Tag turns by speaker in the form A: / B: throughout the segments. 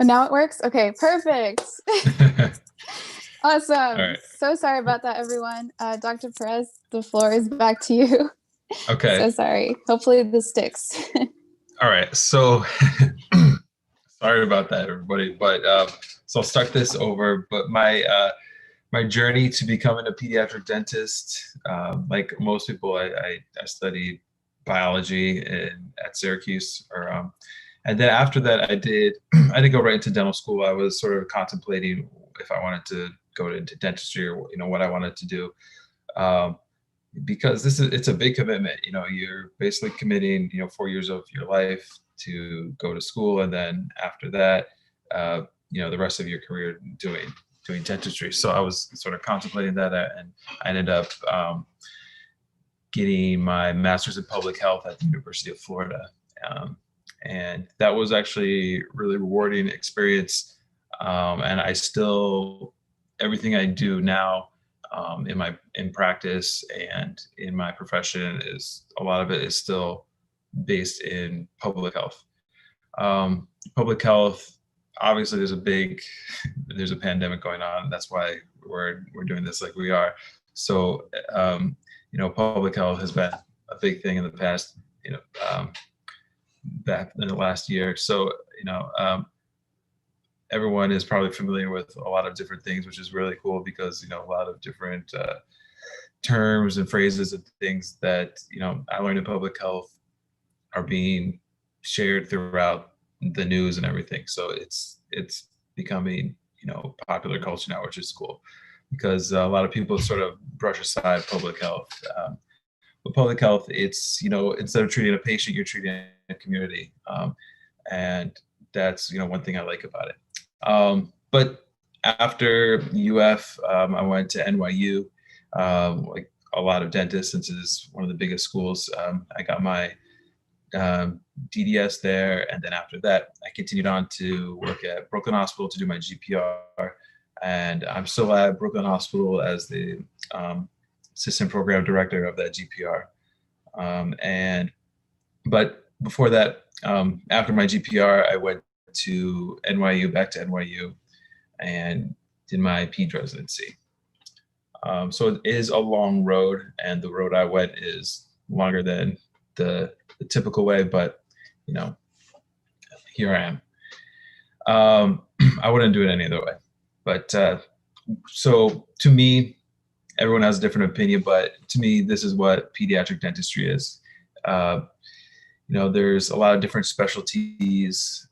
A: And now it works? Okay, perfect.
B: All
A: Awesome.
B: right.
A: So sorry about that, everyone. Dr. Perez, the floor is back to you.
B: Okay.
A: So sorry. Hopefully this sticks.
B: All right. So sorry about that, everybody. But so I'll start this over. But my journey to becoming a pediatric dentist, like most people, I studied biology at Syracuse, and then after that, I did go right into dental school. I was sort of contemplating if I wanted to go into dentistry or what I wanted to do. Um, because it's a big commitment. You're basically committing 4 years of your life to go to school, and then after that, the rest of your career doing dentistry. So I was sort of contemplating that, and I ended up getting my master's in public health at the University of Florida. And that was actually a really rewarding experience. And I still, everything I do now, in practice and in my profession, is a lot of it is still based in public health. Public health, obviously, there's a pandemic going on. That's why we're doing this like we are. So public health has been a big thing in the past, back in the last year. So everyone is probably familiar with a lot of different things, which is really cool because a lot of different terms and phrases and things that I learned in public health are being shared throughout the news and everything. So it's becoming popular culture now, which is cool because a lot of people sort of brush aside public health. But public health, it's instead of treating a patient, you're treating a community, and that's one thing I like about it. But after UF, I went to NYU, like a lot of dentists, since it is one of the biggest schools. I got my DDS there, and then after that, I continued on to work at Brooklyn Hospital to do my GPR, and I'm still at Brooklyn Hospital as the assistant program director of that GPR. But before that, after my GPR, I went to NYU, back to NYU, and did my ped residency. So it is a long road, and the road I went is longer than the typical way, but here I am. I wouldn't do it any other way. But so to me, everyone has a different opinion, but to me, this is what pediatric dentistry is. There's a lot of different specialties,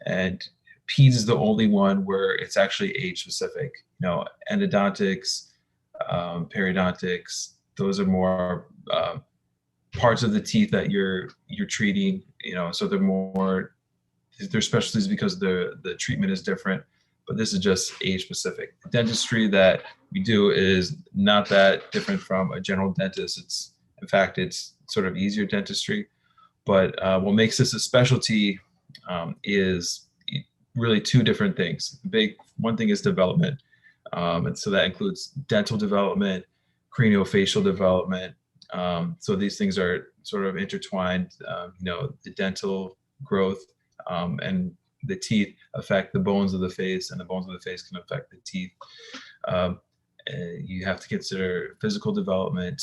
B: and peds is the only one where it's actually age specific. Endodontics, periodontics, those are more parts of the teeth that you're treating. So they're specialties because the treatment is different. But this is just age specific. The dentistry that we do is not that different from a general dentist. In fact, it's sort of easier dentistry. But what makes this a specialty is really two different things. The big one thing is development. And so that includes dental development, craniofacial development. So these things are sort of intertwined. The dental growth and the teeth affect the bones of the face, and the bones of the face can affect the teeth. You have to consider physical development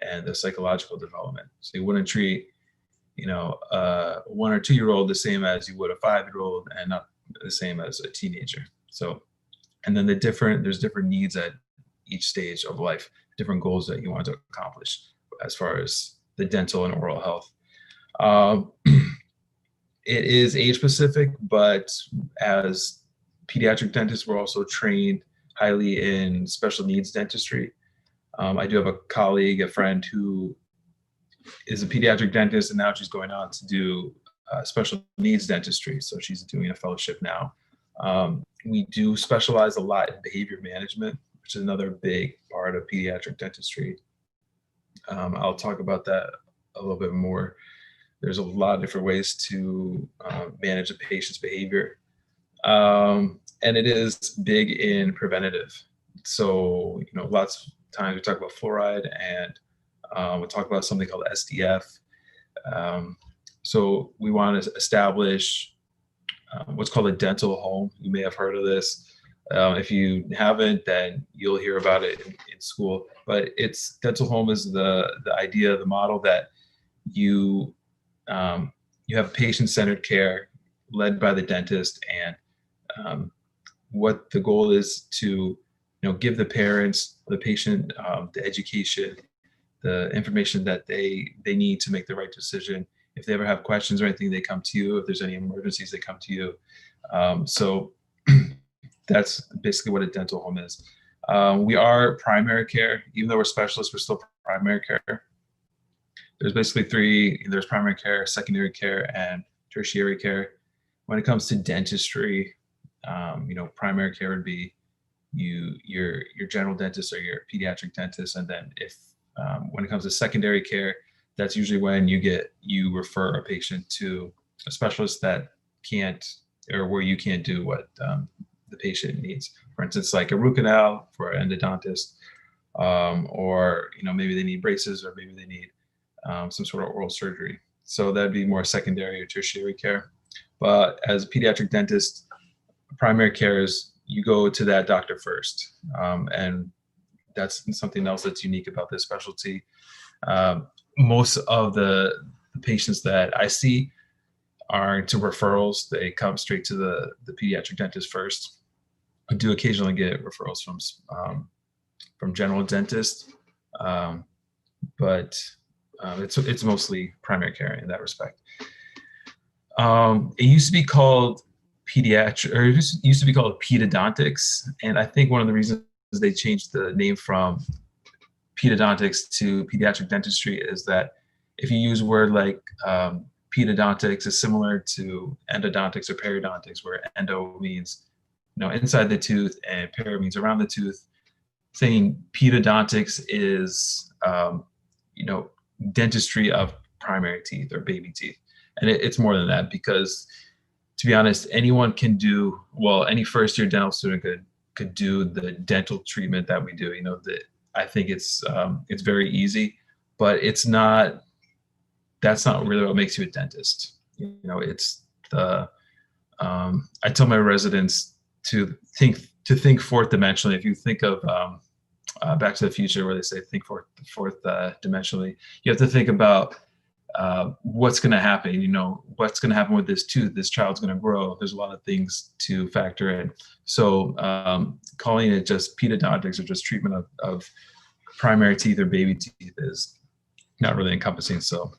B: and the psychological development. So you wouldn't treat, a 1 or 2 year old the same as you would a 5-year-old, and not the same as a teenager. So, and then there's different needs at each stage of life, different goals that you want to accomplish as far as the dental and oral health. It is age specific, but as pediatric dentists, we're also trained highly in special needs dentistry. I do have a colleague, a friend who is a pediatric dentist, and now she's going on to do special needs dentistry. So she's doing a fellowship now. We do specialize a lot in behavior management, which is another big part of pediatric dentistry. I'll talk about that a little bit more. There's a lot of different ways to manage a patient's behavior. And it is big in preventative. So, lots of times we talk about fluoride, and we'll talk about something called SDF. So we want to establish what's called a dental home. You may have heard of this. If you haven't, then you'll hear about it in school. But it's dental home is the idea, the model that you you have patient-centered care led by the dentist, and what the goal is to give the parents, the patient, the education, the information that they need to make the right decision. If they ever have questions or anything, they come to you. If there's any emergencies, they come to you. So that's basically what a dental home is. We are primary care. Even though we're specialists, we're still primary care. There's basically three. There's primary care, secondary care, and tertiary care. When it comes to dentistry, primary care would be your general dentist or your pediatric dentist. And then if when it comes to secondary care, that's usually when you refer a patient to a specialist that can't, or where you can't do what the patient needs. For instance, like a root canal for an endodontist, or maybe they need braces, or maybe they need some sort of oral surgery. So that'd be more secondary or tertiary care. But as a pediatric dentist, primary care is you go to that doctor first, and that's something else that's unique about this specialty. Most of the patients that I see aren't to referrals. They come straight to the pediatric dentist first. I do occasionally get referrals from general dentists, but it's mostly primary care in that respect. It used to be called pediatric, or it used to be called pedodontics, and I think one of the reasons they changed the name from pedodontics to pediatric dentistry is that if you use a word like pedodontics is similar to endodontics or periodontics, where endo means inside the tooth and peri means around the tooth. Saying pedodontics is dentistry of primary teeth or baby teeth, and it's more than that, because to be honest, anyone can do, well, any first year dental student could do the dental treatment that we do. I think it's very easy, but that's not really what makes you a dentist. It's the I tell my residents to think fourth dimensionally. If you think of Back to the Future, where they say think fourth dimensionally, you have to think about what's going to happen. What's going to happen with this tooth. This child's going to grow. There's a lot of things to factor in. So calling it just pedodontics or just treatment of primary teeth or baby teeth is not really encompassing. So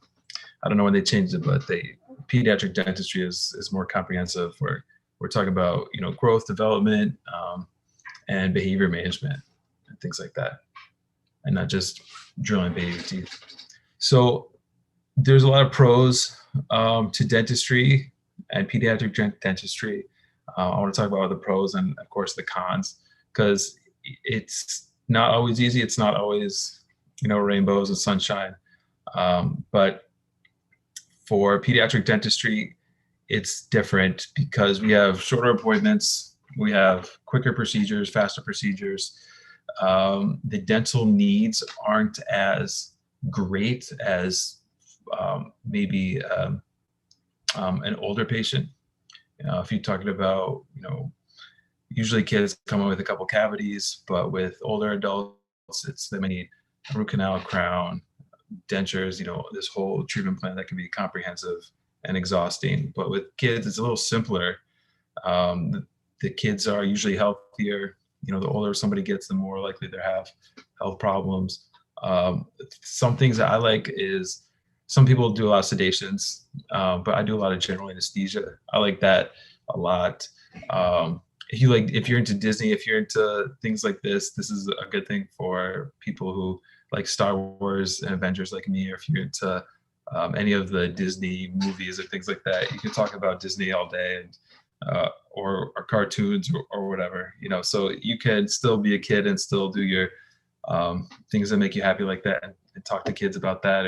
B: I don't know when they changed it, but pediatric dentistry is more comprehensive. We're talking about growth, development, and behavior management and things like that, and not just drilling baby teeth. So there's a lot of pros to dentistry and pediatric dentistry. I want to talk about the pros and, of course, the cons, because it's not always easy. It's not always, rainbows and sunshine. But for pediatric dentistry, it's different because we have shorter appointments. We have quicker procedures, faster procedures. The dental needs aren't as great as maybe an older patient. If you're talking about, usually kids come in with a couple cavities, but with older adults, they may need a root canal, crown, dentures, this whole treatment plan that can be comprehensive and exhausting. But with kids, it's a little simpler. The kids are usually healthier. The older somebody gets, the more likely they have health problems. Some things that I like is, some people do a lot of sedations, but I do a lot of general anesthesia. I like that a lot. If you're into Disney, if you're into things like this is a good thing for people who like Star Wars and Avengers like me, or if you're into any of the Disney movies or things like that. You can talk about Disney all day, and or cartoons or whatever, so you can still be a kid and still do your things that make you happy like that, and talk to kids about that.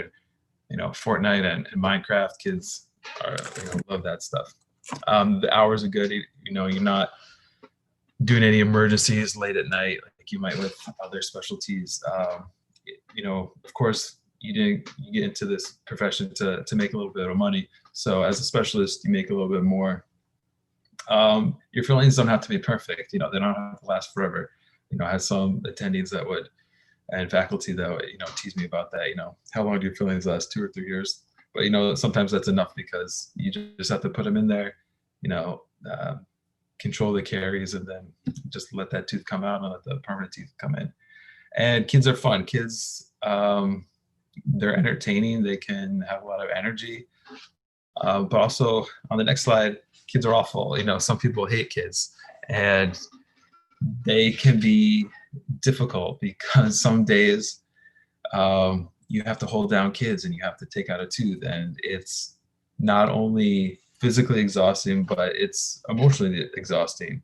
B: And Fortnite and Minecraft, kids love that stuff. The hours are good. You're not doing any emergencies late at night like you might with other specialties. Of course, you get into this profession to make a little bit of money. So as a specialist, you make a little bit more. Your feelings don't have to be perfect. They don't have to last forever. I had some attendees that would, and faculty that would, tease me about that. How long do your feelings last? 2 or 3 years? But sometimes that's enough because you just have to put them in there. Control the caries, and then just let that tooth come out and let the permanent teeth come in. And kids are fun. Kids, they're entertaining. They can have a lot of energy. But also on the next slide, kids are awful. Some people hate kids, and they can be difficult because some days you have to hold down kids and you have to take out a tooth, and it's not only physically exhausting, but it's emotionally exhausting.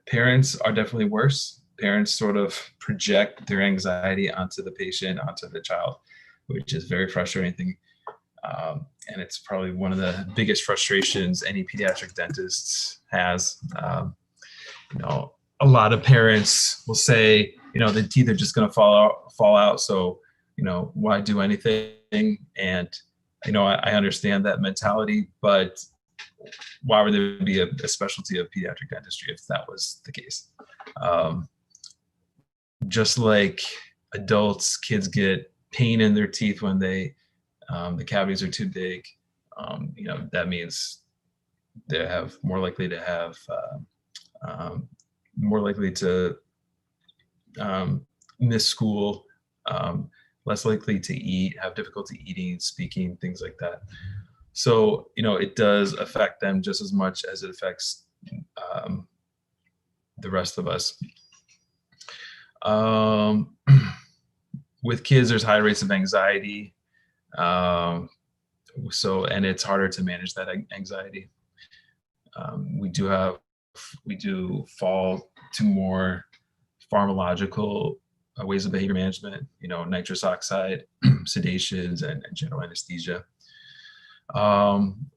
B: Parents are definitely worse. Parents sort of project their anxiety onto the patient, onto the child, which is very frustrating. And it's probably one of the biggest frustrations any pediatric dentist has. A lot of parents will say, the teeth are just going to fall out. So, why do anything? And, I understand that mentality, but why would there be a specialty of pediatric dentistry if that was the case? Just like adults, kids get pain in their teeth when the cavities are too big. That means they have more likely to have miss school, less likely to eat, have difficulty eating, speaking, things like that. So, it does affect them just as much as it affects the rest of us. With kids, there's high rates of anxiety. And it's harder to manage that anxiety. We do fall to more pharmacological ways of behavior management, nitrous oxide, sedations, and general anesthesia.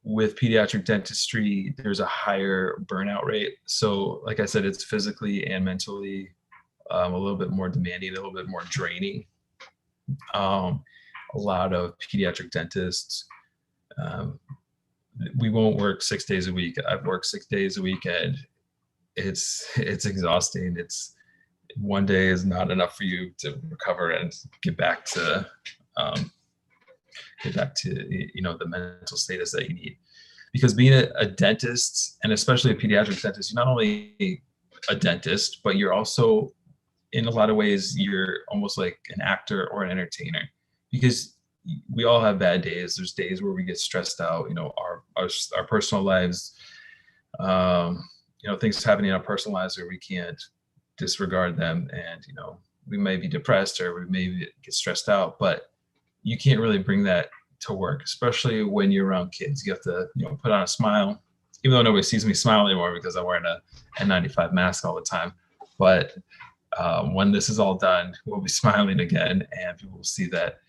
B: With pediatric dentistry, there's a higher burnout rate. So like I said, it's physically and mentally a little bit more demanding, a little bit more draining. A lot of pediatric dentists, we won't work 6 days a week. I've worked 6 days a week, and it's exhausting. One day is not enough for you to recover and get back to the mental status that you need. Because being a dentist, and especially a pediatric dentist, you're not only a dentist, but you're also, in a lot of ways, you're almost like an actor or an entertainer, because we all have bad days. There's days where we get stressed out, our personal lives, things happening in our personal lives where we can't disregard them, and we may be depressed or we may get stressed out, but you can't really bring that to work, especially when you're around kids. You have to put on a smile, even though nobody sees me smile anymore because I'm wearing a N95 mask all the time. But when this is all done, we'll be smiling again, and people will see that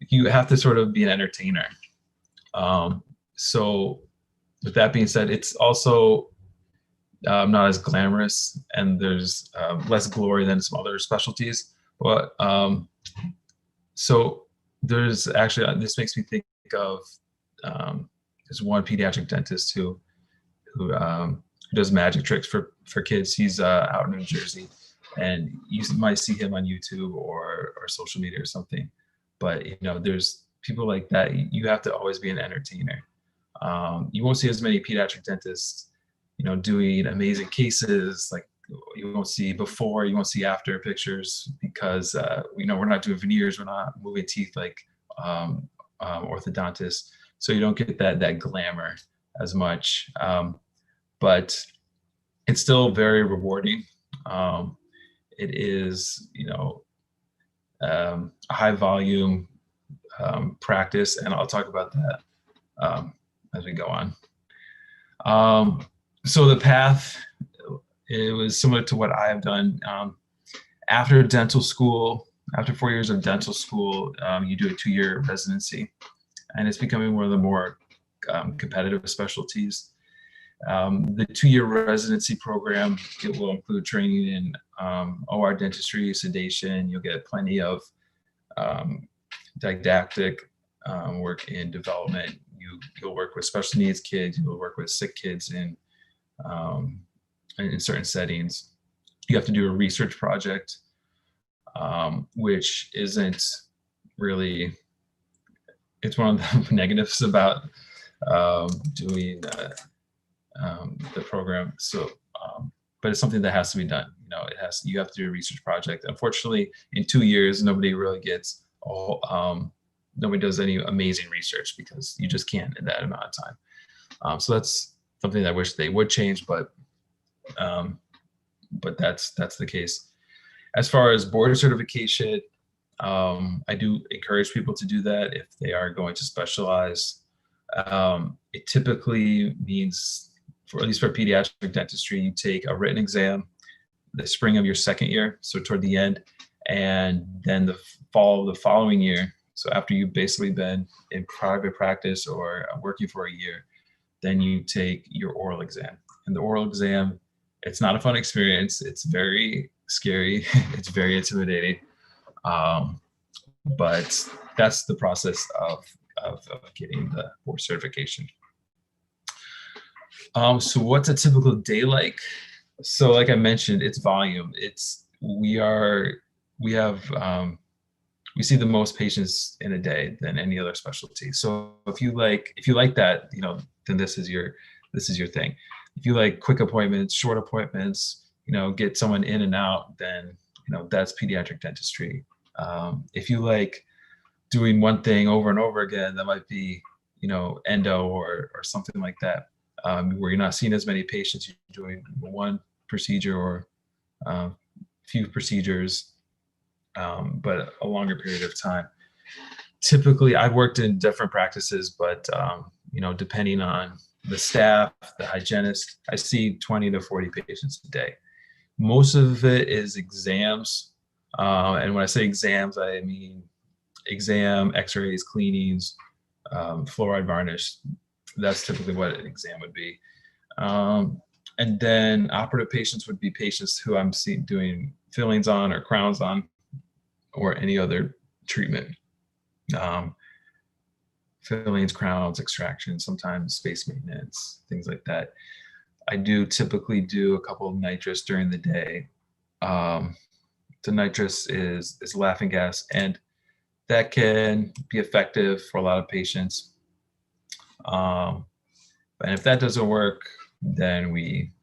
B: you have to sort of be an entertainer. So with that being said, it's also not as glamorous, and there's less glory than some other specialties. But so there's actually, this makes me think of there's one pediatric dentist who does magic tricks for kids. He's out in New Jersey, and you might see him on YouTube or social media or something. But there's people like that. You have to always be an entertainer. You won't see as many pediatric dentists doing amazing cases. Like, you won't see before, you won't see after pictures, because we're not doing veneers, we're not moving teeth like orthodontists, so you don't get that glamour as much. But it's still very rewarding. It is a high volume practice, and I'll talk about that as we go on. So the path, it was similar to what I have done. After dental school, after 4 years of dental school, you do a 2-year residency, and it's becoming one of the more competitive specialties. The 2-year residency program, it will include training in OR dentistry, sedation. You'll get plenty of didactic work in development. You you'll work with special needs kids, you'll work with sick kids in certain settings. You have to do a research project, which isn't really, it's one of the negatives about doing the program. So, but it's something that has to be done. You have to do a research project. Unfortunately, in 2 years, nobody really gets nobody does any amazing research because you just can't in that amount of time. So that's something that I wish they would change, but that's the case. As far as board certification, I do encourage people to do that if they are going to specialize. It typically means, at least for pediatric dentistry, you take a written exam the spring of your second year, so toward the end, and then the fall of the following year. So after you've basically been in private practice or working for a year, then you take your oral exam. And the oral exam, it's not a fun experience. It's very scary. It's very intimidating. But that's the process of getting the board certification. So what's a typical day like? So like I mentioned, it's volume. We see the most patients in a day than any other specialty. So if you like that, then this is your thing. If you like quick appointments, short appointments, get someone in and out, then that's pediatric dentistry. If you like doing one thing over and over again, that might be endo or something like that, where you're not seeing as many patients, you're doing one procedure or few procedures, but a longer period of time. Typically, I've worked in different practices, but depending on the staff, the hygienist, I see 20 to 40 patients a day. Most of it is exams. And when I say exams, I mean exam, x-rays, cleanings, fluoride varnish. That's typically what an exam would be. And then operative patients would be patients who I'm doing fillings on or crowns on or any other treatment. Fillings, crowns, extraction, sometimes space maintenance, things like that. I do typically do a couple of nitrous during the day. The nitrous is laughing gas, and that can be effective for a lot of patients. And if that doesn't work, then we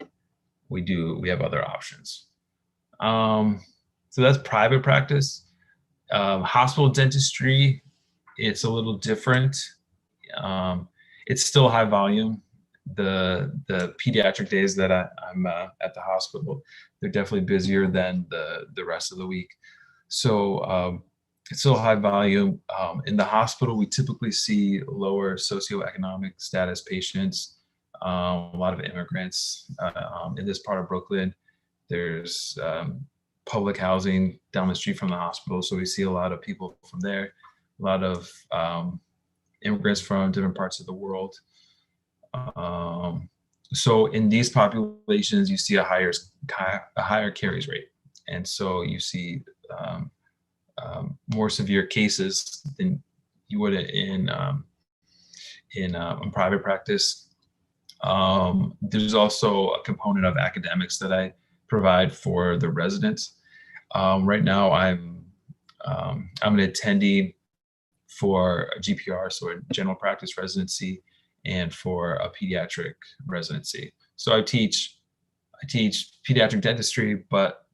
B: have other options. So that's private practice. Hospital dentistry, it's a little different. It's still high volume. The pediatric days that I'm at the hospital, they're definitely busier than the rest of the week. So it's still high volume. In the hospital, we typically see lower socioeconomic status patients, a lot of immigrants. In this part of Brooklyn, there's public housing down the street from the hospital, so we see a lot of people from there, a lot of immigrants from different parts of the world. So in these populations, you see a higher caries rate, and so you see more severe cases than you would in private practice. There's also a component of academics that I provide for the residents. Right now, I'm an attendee for a GPR, so a general practice residency, and for a pediatric residency. So I teach pediatric dentistry, but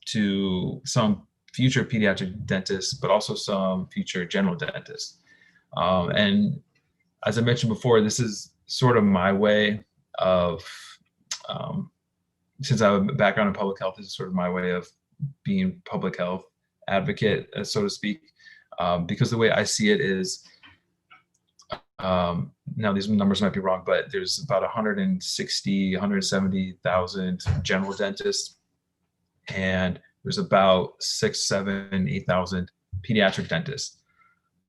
B: to some future pediatric dentists, but also some future general dentists. And as I mentioned before, this is sort of my way of, since I have a background in public health, this is sort of my way of being public health advocate, so to speak, because the way I see it is, now these numbers might be wrong, but there's about 160, 170,000 general dentists, and there's about 6, 7, 8,000 pediatric dentists.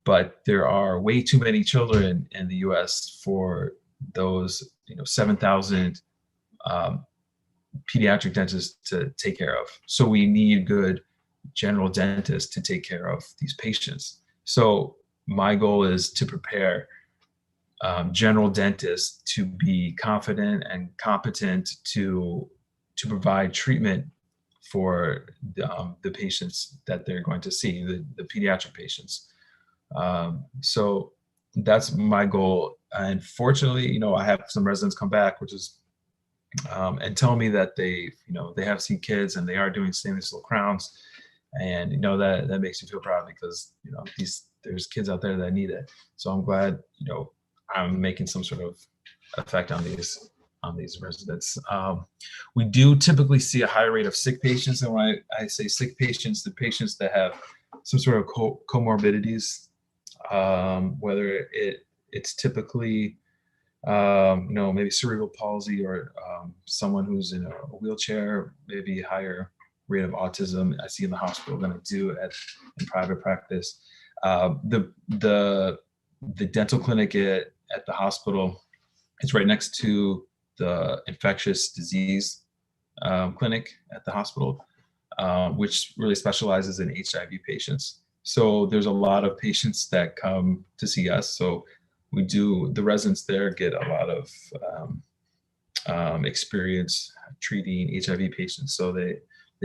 B: But there are way too many children in the US for those 7,000 pediatric dentists to take care of. So we need good general dentists to take care of these patients. So my goal is to prepare general dentists to be confident and competent to provide treatment for the patients that they're going to see, the pediatric patients. So that's my goal. And fortunately, you know, I have some residents come back, which is and tell me that they have seen kids and they are doing stainless steel crowns, and you know that makes me feel proud because you know there's kids out there that need it. So I'm glad, you know, I'm making some sort of effect on these residents. We do typically see a high rate of sick patients, and when I say sick patients, the patients that have some sort of comorbidities, whether it's typically you know, maybe cerebral palsy or someone who's in a wheelchair, maybe higher rate of autism I see in the hospital than I do in private practice. The dental clinic at the hospital is right next to the infectious disease clinic at the hospital, which really specializes in HIV patients. So there's a lot of patients that come to see us. So the residents there get a lot of experience treating HIV patients. So they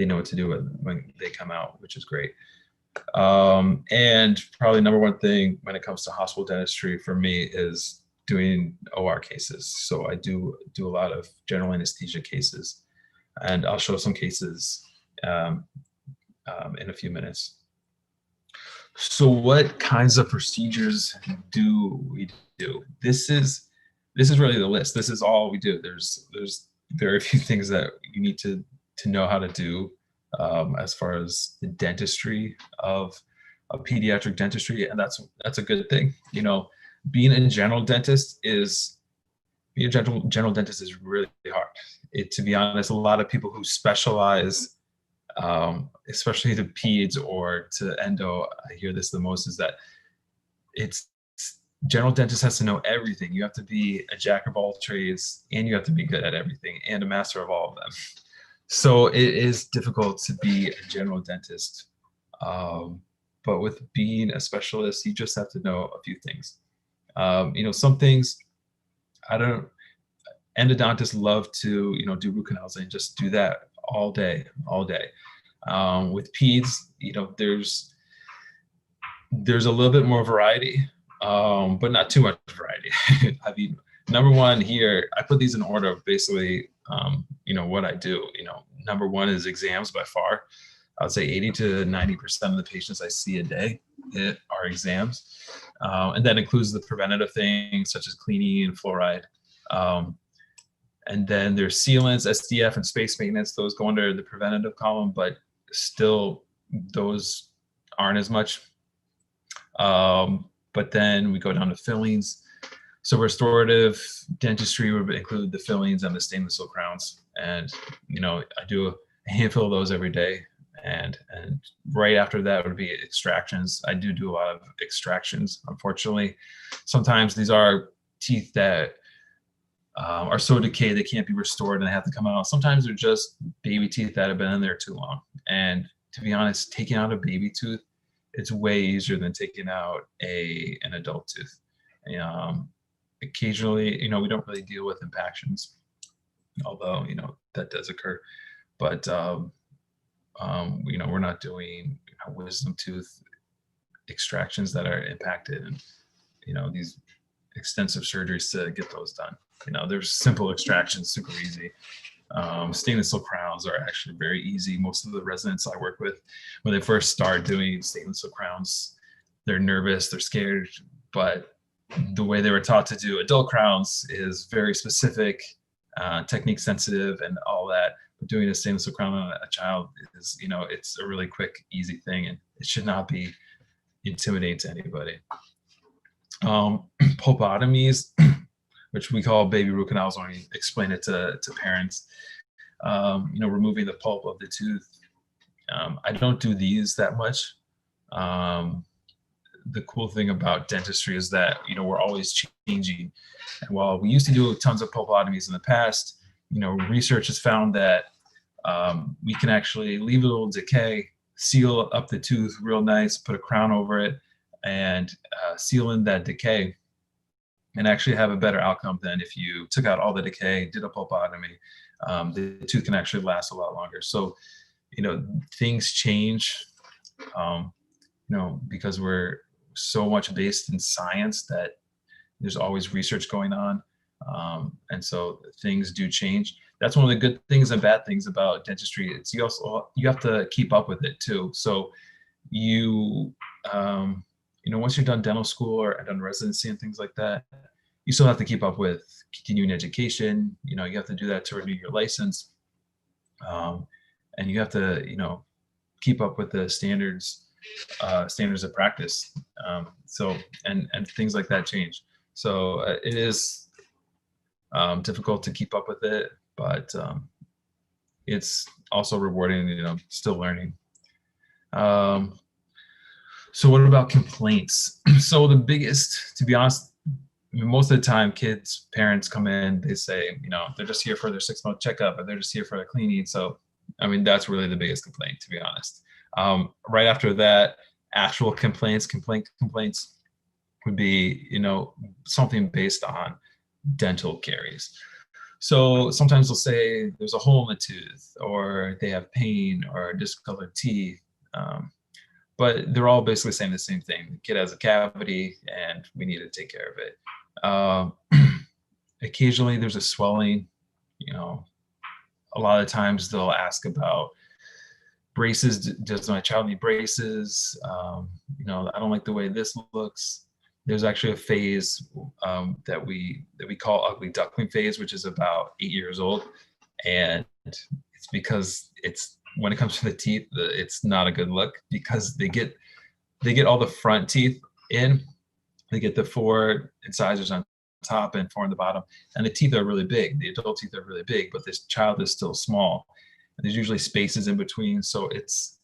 B: know what to do when they come out, which is great. And probably number one thing when it comes to hospital dentistry for me is doing OR cases. So I do a lot of general anesthesia cases, and I'll show some cases in a few minutes. So what kinds of procedures do we do? This is really the list. This is all we do. There's very few things that you need to know how to do as far as the dentistry of pediatric dentistry, and that's a good thing. You know, being a general dentist is really hard. To be honest, a lot of people who specialize, especially to peds or to endo, I hear this the most, is that general dentist has to know everything. You have to be a jack of all trades, and you have to be good at everything and a master of all of them. So it is difficult to be a general dentist. But with being a specialist, you just have to know a few things. You know, some things endodontists love to, you know, do root canals and just do that all day. With peds, you know, there's a little bit more variety, but not too much variety. I mean, number one here, I put these in order of basically, you know, what I do. You know, number one is exams by far. I would say 80 to 90% of the patients I see a day are exams. And that includes the preventative things such as cleaning and fluoride. And then there's sealants, SDF, and space maintenance. Those go under the preventative column, but still those aren't as much. But then we go down to fillings. So restorative dentistry would include the fillings and the stainless steel crowns. And, you know, I do a handful of those every day. And right after that would be extractions. I do a lot of extractions. Unfortunately, sometimes these are teeth that are so decayed they can't be restored and they have to come out. Sometimes they're just baby teeth that have been in there too long. And to be honest, taking out a baby tooth, it's way easier than taking out an adult tooth. Occasionally, you know, we don't really deal with impactions, although, you know, that does occur. But you know, we're not doing wisdom tooth extractions that are impacted, and you know, these extensive surgeries to get those done. You know, there's simple extractions, super easy. Stainless steel crowns are actually very easy. Most of the residents I work with, when they first start doing stainless steel crowns, they're nervous, they're scared, but the way they were taught to do adult crowns is very specific, technique sensitive, and all that. But doing a stainless steel crown on a child is, you know, it's a really quick, easy thing, and it should not be intimidating to anybody. Popotomies, which we call baby root canals when we explain it to parents. You know, removing the pulp of the tooth. I don't do these that much. The cool thing about dentistry is that, you know, we're always changing. And while we used to do tons of popotomies in the past, you know, research has found that we can actually leave a little decay, seal up the tooth real nice, put a crown over it, and seal in that decay. and actually have a better outcome than if you took out all the decay, did a pulpotomy. The tooth can actually last a lot longer. So, things change, because we're so much based in science that there's always research going on. And so things do change. That's one of the good things and bad things about dentistry. It's you have to keep up with it too. So you, once you're done dental school or done residency and things like that, you still have to keep up with continuing education. You have to do that to renew your license. And you have to, keep up with the standards of practice. And things like that change. So it is difficult to keep up with it, but it's also rewarding, still learning. So what about complaints? So the biggest, to be honest, most of the time parents come in, they say, they're just here for their 6-month checkup, or they're just here for their cleaning. So, that's really the biggest complaint, to be honest. Right after that, actual complaints would be, something based on dental caries. So sometimes they'll say there's a hole in the tooth, or they have pain, or discolored teeth. But they're all basically saying the same thing. The kid has a cavity and we need to take care of it. Occasionally there's a swelling. A lot of times they'll ask about braces. Does my child need braces? I don't like the way this looks. There's actually a phase that we call ugly duckling phase, which is about 8 years old. And it's because when it comes to the teeth, it's not a good look, because they get all the front teeth in. They get the 4 incisors on top and 4 on the bottom, and the teeth are really big. The adult teeth are really big, but this child is still small. And there's usually spaces in between, so it's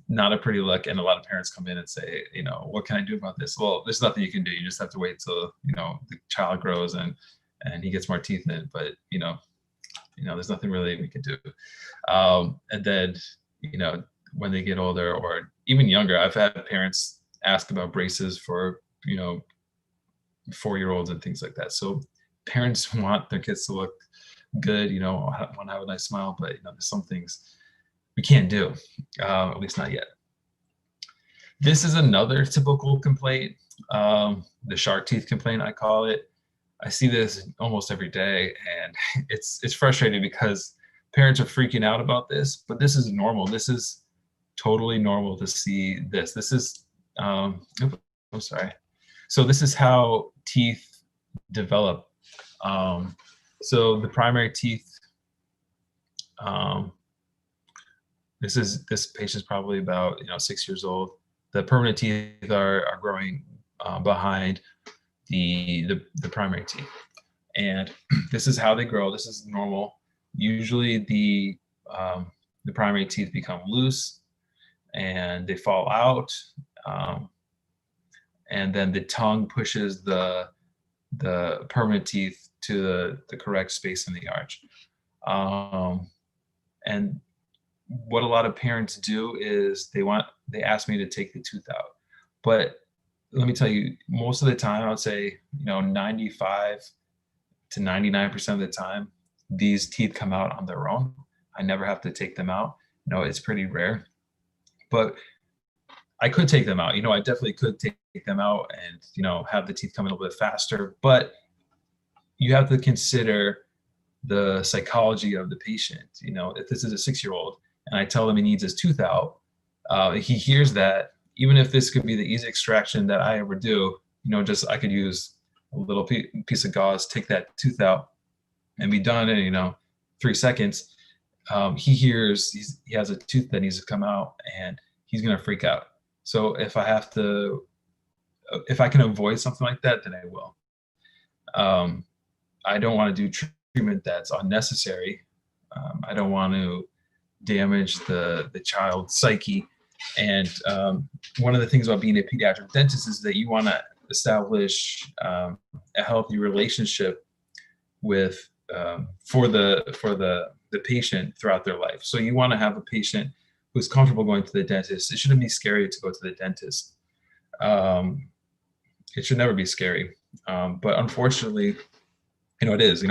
B: not a pretty look. And a lot of parents come in and say, what can I do about this? Well, there's nothing you can do. You just have to wait till the child grows and he gets more teeth in. But there's nothing really we can do. And then, when they get older or even younger, I've had parents ask about braces for, 4-year-olds and things like that. So parents want their kids to look good, want to have a nice smile, but, there's some things we can't do, at least not yet. This is another typical complaint, the shark teeth complaint, I call it. I see this almost every day, and it's frustrating because parents are freaking out about this, but this is normal. This is totally normal to see this. This is, I'm sorry. So this is how teeth develop. So the primary teeth, this patient's probably about 6 years old. The permanent teeth are growing behind the primary teeth, and this is how they grow. This is normal. Usually the primary teeth become loose and they fall out, and then the tongue pushes the permanent teeth to the correct space in the arch. And what a lot of parents do is they ask me to take the tooth out, but let me tell you, most of the time, I would say, 95 to 99% of the time, these teeth come out on their own. I never have to take them out. It's pretty rare, but I could take them out. I definitely could take them out and, have the teeth come in a little bit faster, but you have to consider the psychology of the patient. If this is a 6-year-old and I tell him he needs his tooth out, he hears that. Even if this could be the easy extraction that I ever do, I could use a little piece of gauze, take that tooth out, and be done in 3 seconds. He hears he has a tooth that needs to come out, and he's gonna freak out. So if I can avoid something like that, then I will. I don't want to do treatment that's unnecessary. I don't want to damage the child's psyche. And one of the things about being a pediatric dentist is that you want to establish a healthy relationship with for the patient throughout their life. So you want to have a patient who's comfortable going to the dentist. It shouldn't be scary to go to the dentist. It should never be scary. But unfortunately, it is,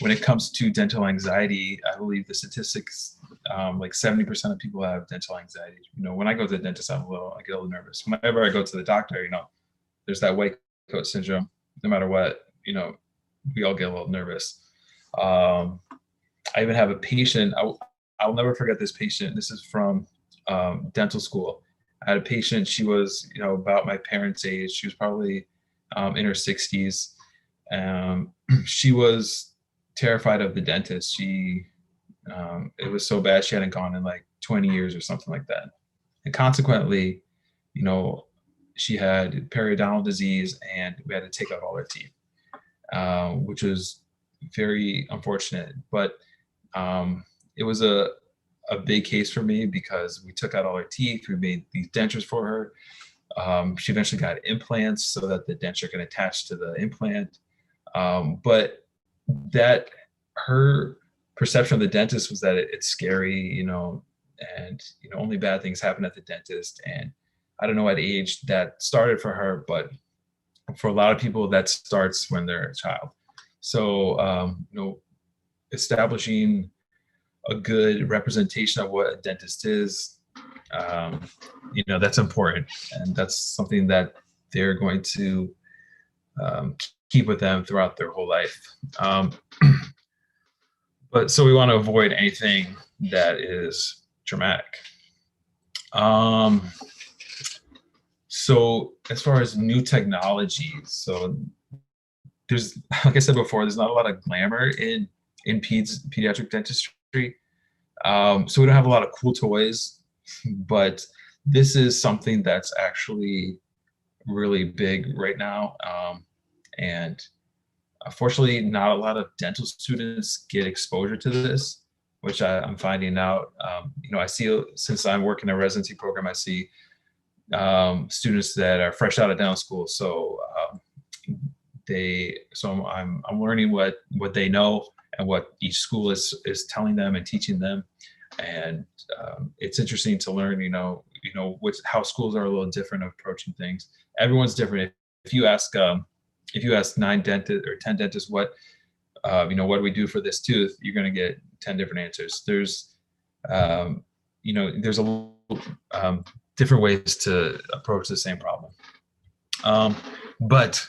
B: when it comes to dental anxiety, I believe the statistics, like 70% of people have dental anxiety. When I go to the dentist, I get a little nervous. Whenever I go to the doctor, there's that white coat syndrome. No matter what, we all get a little nervous. I even have a patient. I'll never forget this patient. This is from dental school. I had a patient. She was, about my parents' age. She was probably in her 60s. She was terrified of the dentist. It was so bad she hadn't gone in like 20 years or something like that. And consequently, she had periodontal disease, and we had to take out all her teeth, which was very unfortunate. But it was a big case for me because we took out all her teeth. We made these dentures for her. She eventually got implants so that the denture can attach to the implant. But that her perception of the dentist was that it's scary, and only bad things happen at the dentist. And I don't know what age that started for her, but for a lot of people, that starts when they're a child. So, establishing a good representation of what a dentist is, that's important, and that's something that they're going to keep with them throughout their whole life. But so we want to avoid anything that is traumatic. So as far as new technologies, so there's, like I said before, there's not a lot of glamour in pediatric dentistry. So we don't have a lot of cool toys, but this is something that's actually really big right now. And unfortunately, not a lot of dental students get exposure to this, which I'm finding out. I see, since I'm working a residency program, I see students that are fresh out of dental school. So I'm learning what they know and what each school is telling them and teaching them. And it's interesting to learn, how schools are a little different of approaching things. Everyone's different. If you ask 9 dentists or 10 dentists what do we do for this tooth, you're going to get 10 different answers. There's there's a different ways to approach the same problem. But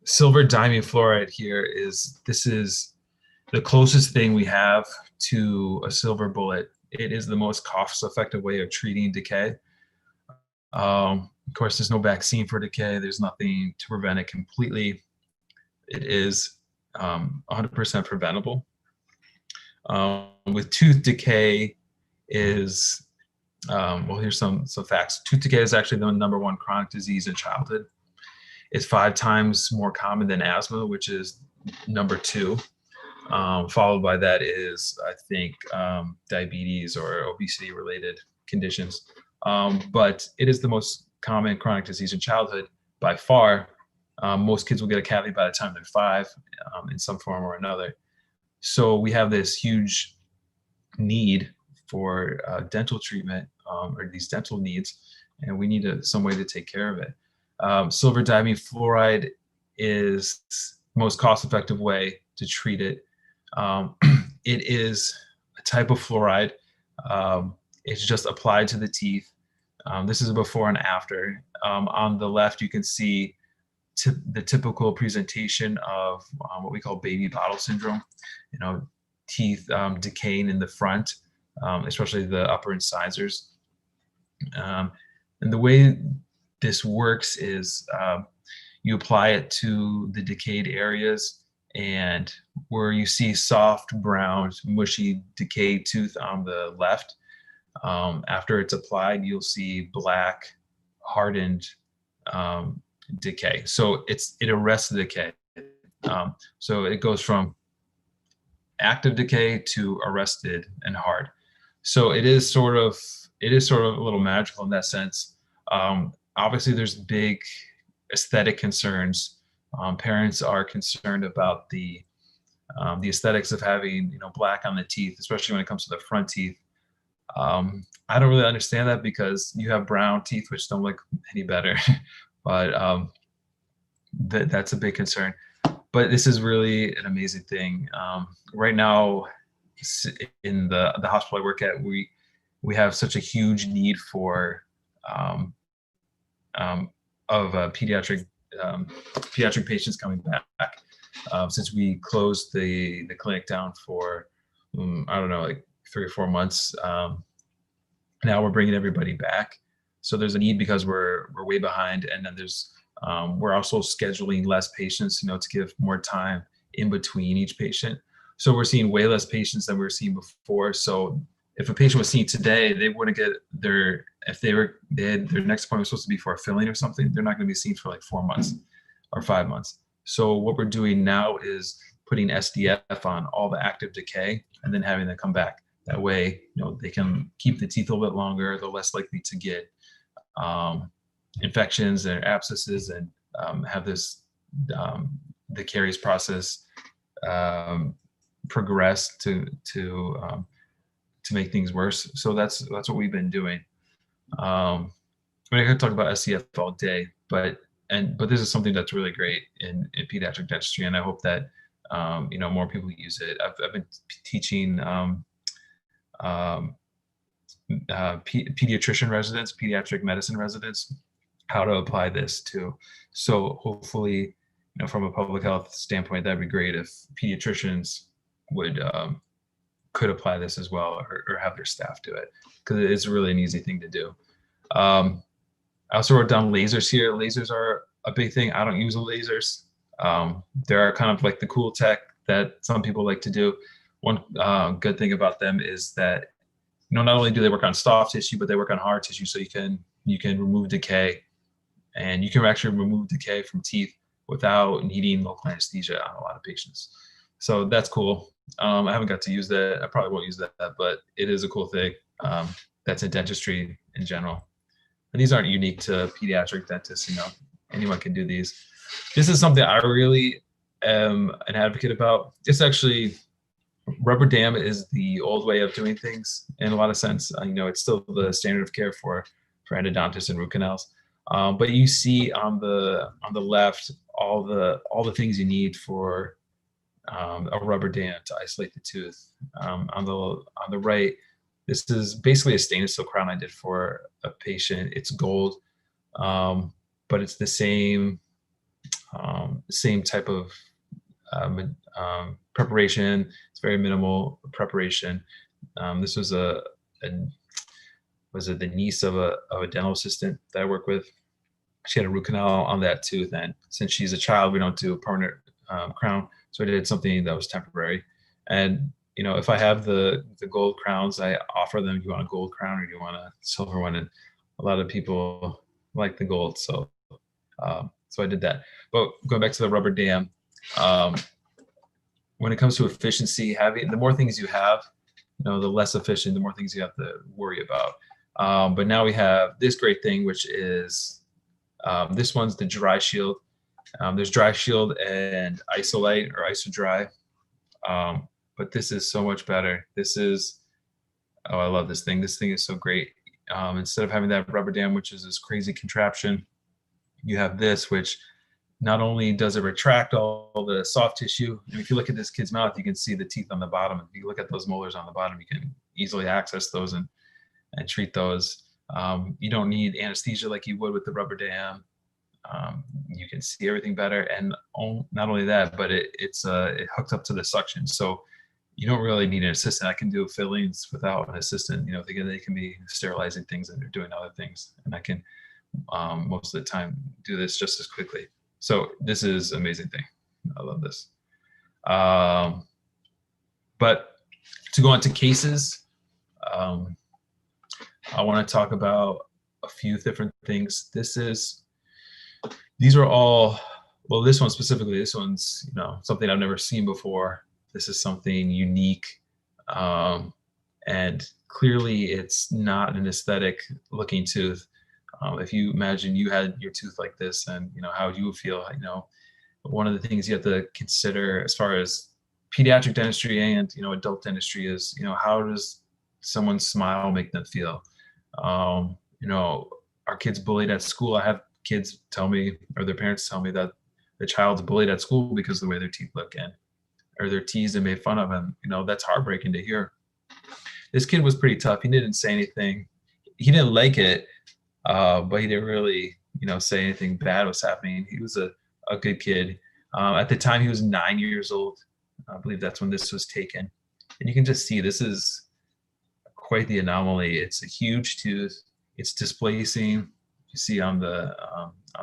B: silver diamine fluoride here is the closest thing we have to a silver bullet. It is the most cost-effective way of treating decay. Of course, there's no vaccine for decay. There's nothing to prevent it completely. It is 100% preventable. With tooth decay is, here's some facts. Tooth decay is actually the #1 chronic disease in childhood. It's 5 times more common than asthma, which is #2. Followed by that is, I think, diabetes or obesity related conditions. But it is the most common chronic disease in childhood by far. Most kids will get a cavity by the time they're 5 in some form or another. So we have this huge need for dental treatment or these dental needs, and we need some way to take care of it. Silver diamine fluoride is the most cost-effective way to treat it. It is a type of fluoride. It's just applied to the teeth. This is a before and after. On the left, you can see the typical presentation of what we call baby bottle syndrome. Teeth decaying in the front, especially the upper incisors. And the way this works is you apply it to the decayed areas, and where you see soft, brown, mushy, decayed tooth on the left, after it's applied, you'll see black, hardened decay. So it arrests the decay. So it goes from active decay to arrested and hard. So it is sort of a little magical in that sense. Obviously, there's big aesthetic concerns. Parents are concerned about the aesthetics of having black on the teeth, especially when it comes to the front teeth. I don't really understand that because you have brown teeth which don't look any better. But that's a big concern. But this is really an amazing thing. Right now, in the hospital I work at, we have such a huge need for um, of pediatric patients coming back. Since we closed the clinic down for I don't know, like 3 or 4 months. Now we're bringing everybody back. So there's a need because we're way behind, and then there's we're also scheduling less patients, to give more time in between each patient. So we're seeing way less patients than we were seeing before. So if a patient was seen today, they wouldn't get their their next appointment was supposed to be for a filling or something. They're not going to be seen for like 4 months or 5 months. So what we're doing now is putting SDF on all the active decay and then having them come back. That way, they can keep the teeth a little bit longer. They're less likely to get infections and abscesses and have this the caries process progress to make things worse. So that's what we've been doing. I could talk about SCF all day, but this is something that's really great in pediatric dentistry, and I hope that more people use it. I've been teaching pediatrician residents, pediatric medicine residents, how to apply this too. So hopefully, from a public health standpoint, that'd be great if pediatricians would could apply this as well, or have their staff do it, because it's really an easy thing to do. I also wrote down lasers here. Lasers are a big thing. I don't use lasers. They're kind of like the cool tech that some people like to do. One good thing about them is that not only do they work on soft tissue, but they work on hard tissue. So you can remove decay, and you can actually remove decay from teeth without needing local anesthesia on a lot of patients. So that's cool. I haven't got to use that. I probably won't use that, but it is a cool thing. That's in dentistry in general. And these aren't unique to pediatric dentists. Anyone can do these. This is something I really am an advocate about. It's actually, rubber dam is the old way of doing things in a lot of sense. It's still the standard of care for endodontists and root canals. But you see on the left all the things you need for a rubber dam to isolate the tooth. On the right, this is basically a stainless steel crown I did for a patient. It's gold, but it's the same type of preparation. It's very minimal preparation. This was was it the niece of a dental assistant that I work with? She had a root canal on that tooth, and since she's a child, we don't do a permanent crown. So I did something that was temporary. And if I have the gold crowns, I offer them. Do you want a gold crown or do you want a silver one? And a lot of people like the gold, so I did that. But going back to the rubber dam, when it comes to efficiency, the more things you have, the less efficient, the more things you have to worry about. But now we have this great thing, which is this one's the dry shield. There's dry shield and isolite or isodry, but this is so much better. I love this thing. This thing is so great. Instead of having that rubber dam, which is this crazy contraption, you have this, which not only does it retract all the soft tissue, and if you look at this kid's mouth, you can see the teeth on the bottom. If you look at those molars on the bottom, you can easily access those and treat those. You don't need anesthesia like you would with the rubber dam. You can see everything better, and not only that, but it's hooked up to the suction, so you don't really need an assistant. I can do fillings without an assistant. They can be sterilizing things and they're doing other things, and I can most of the time do this just as quickly. So this is an amazing thing. I love this. But to go on to cases, I want to talk about a few different things. These are all, well, this one specifically, this one's, something I've never seen before. This is something unique. And clearly it's not an aesthetic looking tooth. If you imagine you had your tooth like this, and how you would feel, one of the things you have to consider as far as pediatric dentistry and adult dentistry is how does someone's smile make them feel? Are kids bullied at school? I have kids tell me, or their parents tell me, that the child's bullied at school because of the way their teeth look, and or they're teased and made fun of, and that's heartbreaking to hear. This kid was pretty tough. He didn't say anything. He didn't like it, but he didn't really say anything bad was happening. He was a good kid. At the time, he was 9 years old. I believe that's when this was taken. And you can just see this is quite the anomaly. It's a huge tooth. It's displacing. You see on the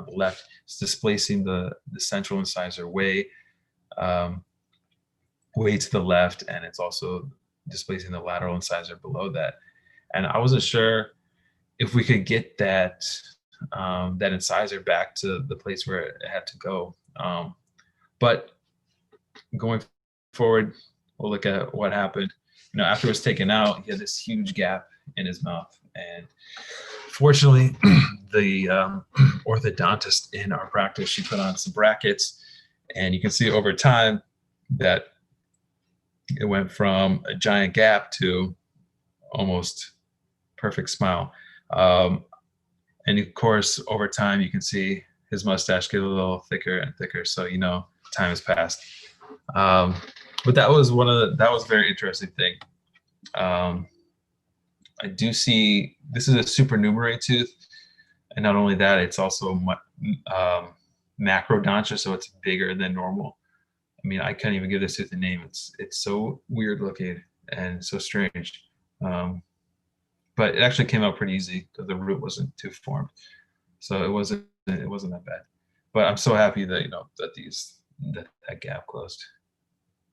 B: left, it's displacing the central incisor way to the left, and it's also displacing the lateral incisor below that. And I wasn't sure if we could get that incisor back to the place where it had to go. But going forward, we'll look at what happened. After it was taken out, he had this huge gap in his mouth. And fortunately, the orthodontist in our practice, she put on some brackets, and you can see over time that it went from a giant gap to almost perfect smile. And of course, over time, you can see his mustache get a little thicker and thicker. So, time has passed. But that was that was a very interesting thing. I do see this is a supernumerary tooth, and not only that, it's also macrodontia, so it's bigger than normal. I mean, I can't even give this tooth a name. It's so weird looking and so strange. But it actually came out pretty easy because the root wasn't too formed, so it wasn't that bad. But I'm so happy that that gap closed.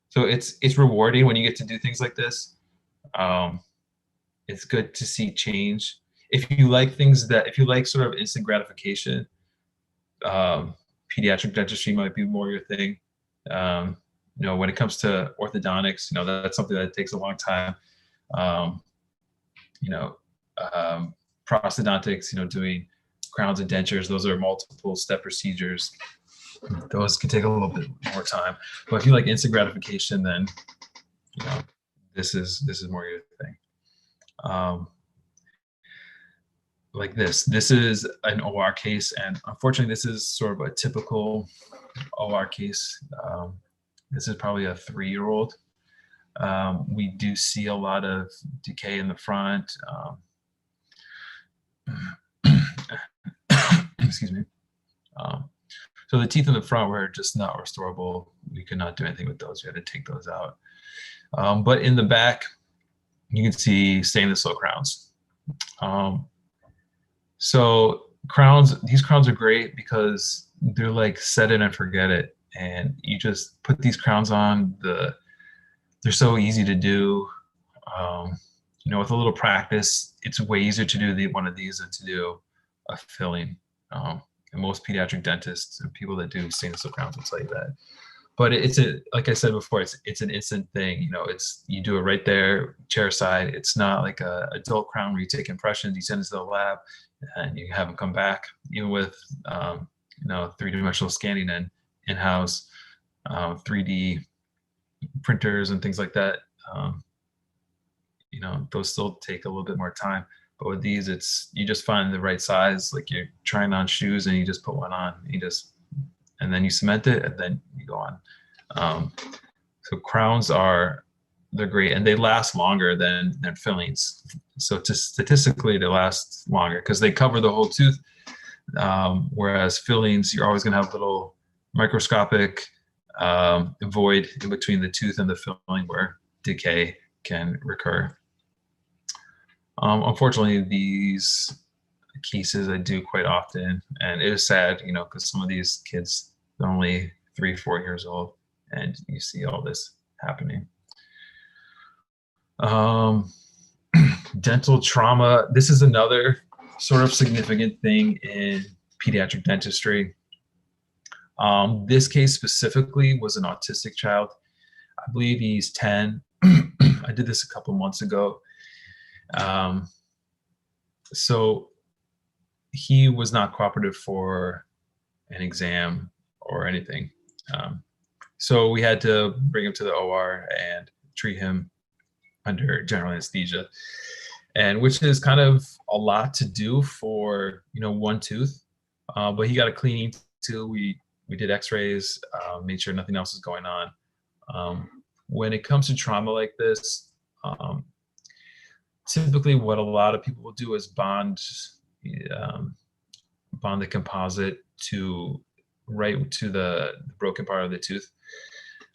B: So it's rewarding when you get to do things like this. It's good to see change. If you like sort of instant gratification, pediatric dentistry might be more your thing. When it comes to orthodontics, that's something that takes a long time. Prosthodontics, doing crowns and dentures, those are multiple step procedures. Those can take a little bit more time. But if you like instant gratification, then this is more your thing. Like this is an OR case, and unfortunately, this is sort of a typical OR case. This is probably a 3-year-old. We do see a lot of decay in the front. Excuse me. So the teeth in the front were just not restorable. We could not do anything with those. We had to take those out. But in the back, you can see stainless steel crowns. So these crowns are great because they're like set it and forget it. And you just put these crowns on. They're so easy to do. With a little practice, it's way easier to do one of these than to do a filling. And most pediatric dentists and people that do stainless steel crowns will tell you that. But like I said before, it's an instant thing. You do it right there, chair side. It's not like a adult crown where you take impressions, you send it to the lab, and you have them come back. Even with 3-dimensional scanning and in-house 3D printers and things like that, those still take a little bit more time. But with these, you just find the right size, like you're trying on shoes, and you just put one on. And then you cement it, and then you go on. So crowns they're great, and they last longer than fillings. So statistically, they last longer because they cover the whole tooth. Whereas fillings, you're always going to have little microscopic void in between the tooth and the filling where decay can recur. Unfortunately, these cases I do quite often, and it is sad, because some of these kids are only 3-4 years old, and you see all this happening. Dental trauma. This is another sort of significant thing in pediatric dentistry. This case specifically was an autistic child. I believe he's 10. I did this a couple months ago. So he was not cooperative for an exam or anything. So we had to bring him to the OR and treat him under general anesthesia, and which is kind of a lot to do for one tooth. But he got a cleaning too. We we did x-rays, made sure nothing else is going on. When it comes to trauma like this, typically what a lot of people will do is bond the composite right to the broken part of the tooth.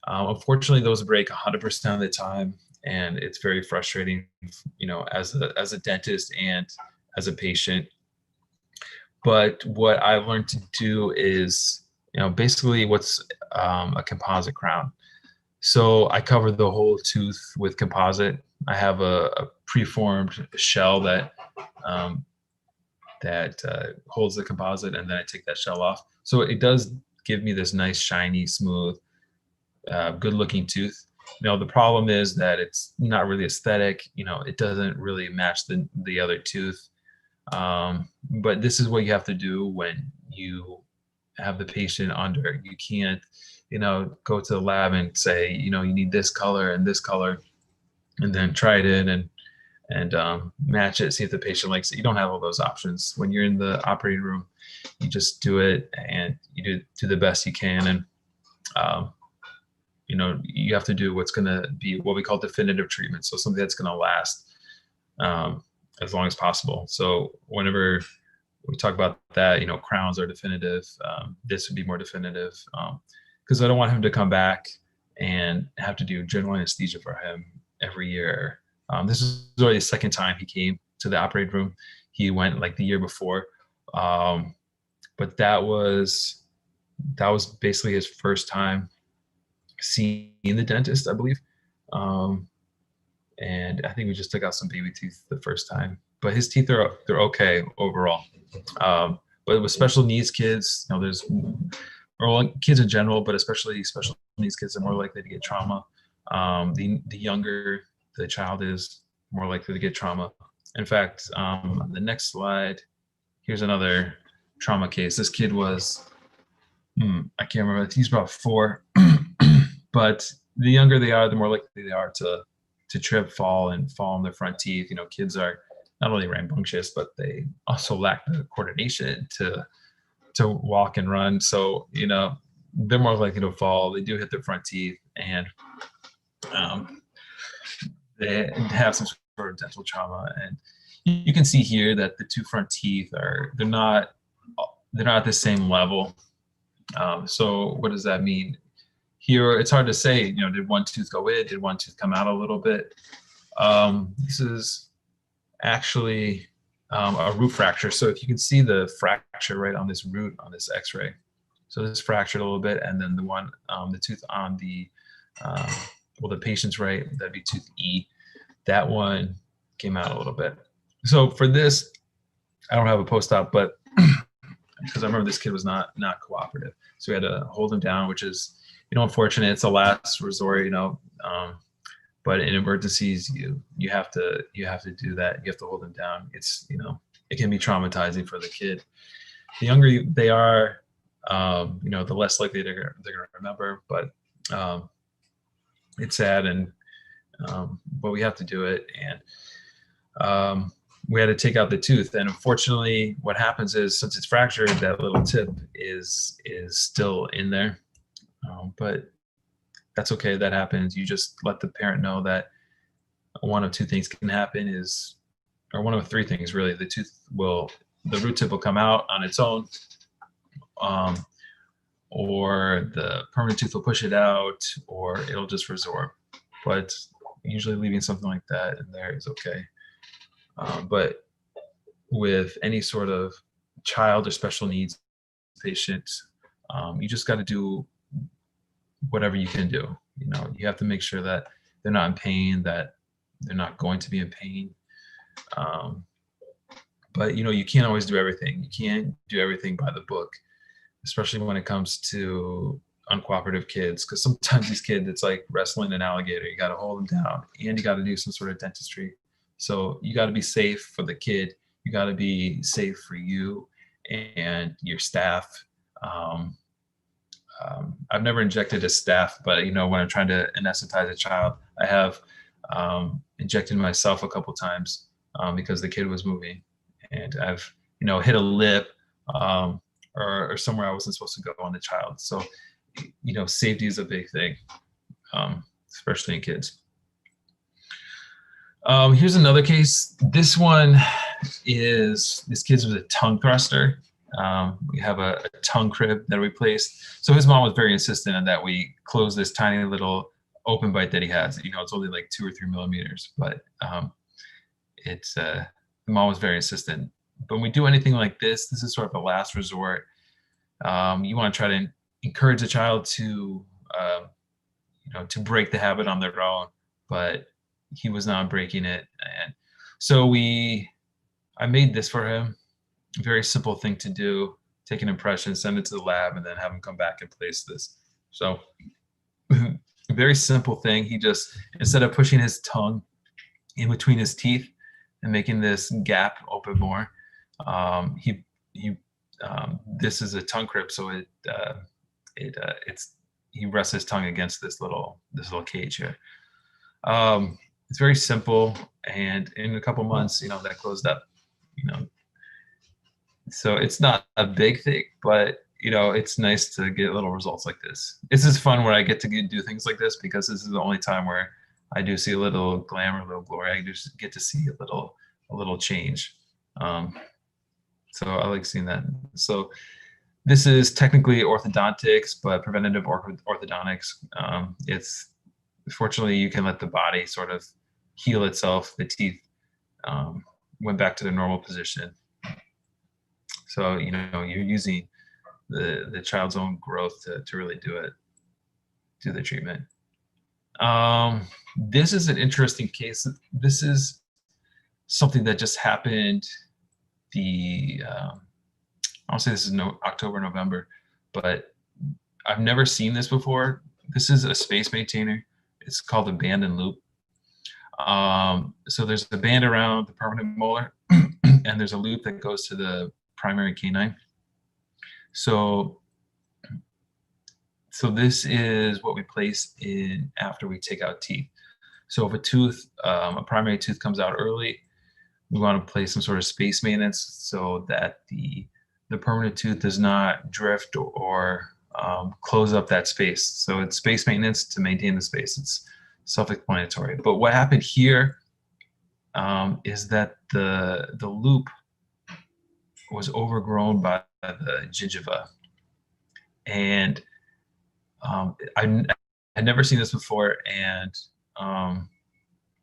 B: Unfortunately, those break 100% of the time, and it's very frustrating, as a dentist and as a patient. But what I've learned to do is, basically what's a composite crown. So I cover the whole tooth with composite. I have a preformed shell that holds the composite, and then I take that shell off. So it does give me this nice, shiny, smooth, good-looking tooth. The problem is that it's not really aesthetic. It doesn't really match the other tooth. But this is what you have to do when you have the patient under. You can't, go to the lab and say, you need this color and this color, and then try it in and match it, see if the patient likes it. You don't have all those options. When you're in the operating room, you just do it, and you do the best you can. And, you have to do what's going to be what we call definitive treatment. So something that's going to last as long as possible. So whenever we talk about that, crowns are definitive. This would be more definitive, because I don't want him to come back and have to do general anesthesia for him every year. This is already the second time he came to the operating room. He went like the year before, but that was basically his first time seeing the dentist, I believe. And I think we just took out some baby teeth the first time, but his teeth they're okay overall. But with special needs kids, there's kids in general, but especially special needs kids are more likely to get trauma. The younger the child is, more likely to get trauma. In fact, on the next slide, here's another trauma case. This kid was, I can't remember, he's about 4, but the younger they are, the more likely they are to trip, fall on their front teeth. Kids are not only rambunctious, but they also lack the coordination to walk and run. So, they're more likely to fall. They do hit their front teeth, and they have some sort of dental trauma. And you can see here that the 2 front teeth they're not at the same level. So what does that mean? Here, it's hard to say, did one tooth go in? Did one tooth come out a little bit? This is actually a root fracture. So if you can see the fracture right on this root on this x-ray. So this fractured a little bit, and then the tooth on the patient's right, that'd be tooth E. That one came out a little bit. So for this, I don't have a post-op, but because I remember this kid was not cooperative. So we had to hold him down, which is, unfortunate. It's a last resort, but in emergencies, you have to do that. You have to hold them down. It's, it can be traumatizing for the kid. The younger they are, the less likely they're going to remember, but it's sad, and but we have to do it. And we had to take out the tooth, and unfortunately what happens is, since it's fractured, that little tip is still in there. But that's okay. That happens. You just let the parent know that one of 2 things can happen or one of 3 things really. The root tip will come out on its own, or the permanent tooth will push it out, or it'll just resorb. But usually leaving something like that in there is okay. But with any sort of child or special needs patient, you just got to do whatever you can do. You have to make sure that they're not in pain, that they're not going to be in pain. But you can't always do everything. You can't do everything by the book, especially when it comes to uncooperative kids, because sometimes these kids, it's like wrestling an alligator. You got to hold them down, and you got to do some sort of dentistry. So you got to be safe for the kid. You got to be safe for you and your staff. I've never injected a staff, but when I'm trying to anesthetize a child, I have injected myself a couple times because the kid was moving, and I've hit a lip, or or somewhere I wasn't supposed to go on the child. So, you know, safety is a big thing, especially in kids. Here's another case. This one is, this kid was a tongue thruster. We have a tongue crib that we placed. So his mom was very insistent on that we close this tiny little open bite that he has. You know, it's only like 2 or 3 millimeters, but the mom was very insistent. But when we do anything like this is sort of a last resort. You want to try to encourage the child to, you know, to break the habit on their own, but he was not breaking it. And so I made this for him. A very simple thing to do. Take an impression, send it to the lab, and then have him come back and place this. So a very simple thing. He just, instead of pushing his tongue in between his teeth and making this gap open more, this is a tongue crib, so he rests his tongue against this little cage here. It's very simple, and in a couple months, you know, that closed up. You know, so it's not a big thing, but you know, it's nice to get little results like this. This is fun where I get to do things like this, because this is the only time where I do see a little glamour, a little glory. I just get to see a little change. So I like seeing that. So this is technically orthodontics, but preventative orthodontics. It's, fortunately, you can let the body sort of heal itself. The teeth went back to their normal position. So, you know, you're using the child's own growth to really do the treatment. This is an interesting case. This is something that just happened I'll say this is October, November, but I've never seen this before. This is a space maintainer. It's called a band and loop. So there's a band around the permanent molar, and there's a loop that goes to the primary canine. So this is what we place in after we take out teeth. So if a primary tooth comes out early, we want to place some sort of space maintenance so that the permanent tooth does not drift or close up that space. So it's space maintenance to maintain the space. It's self-explanatory. But what happened here is that the loop was overgrown by the gingiva. And I'd never seen this before. And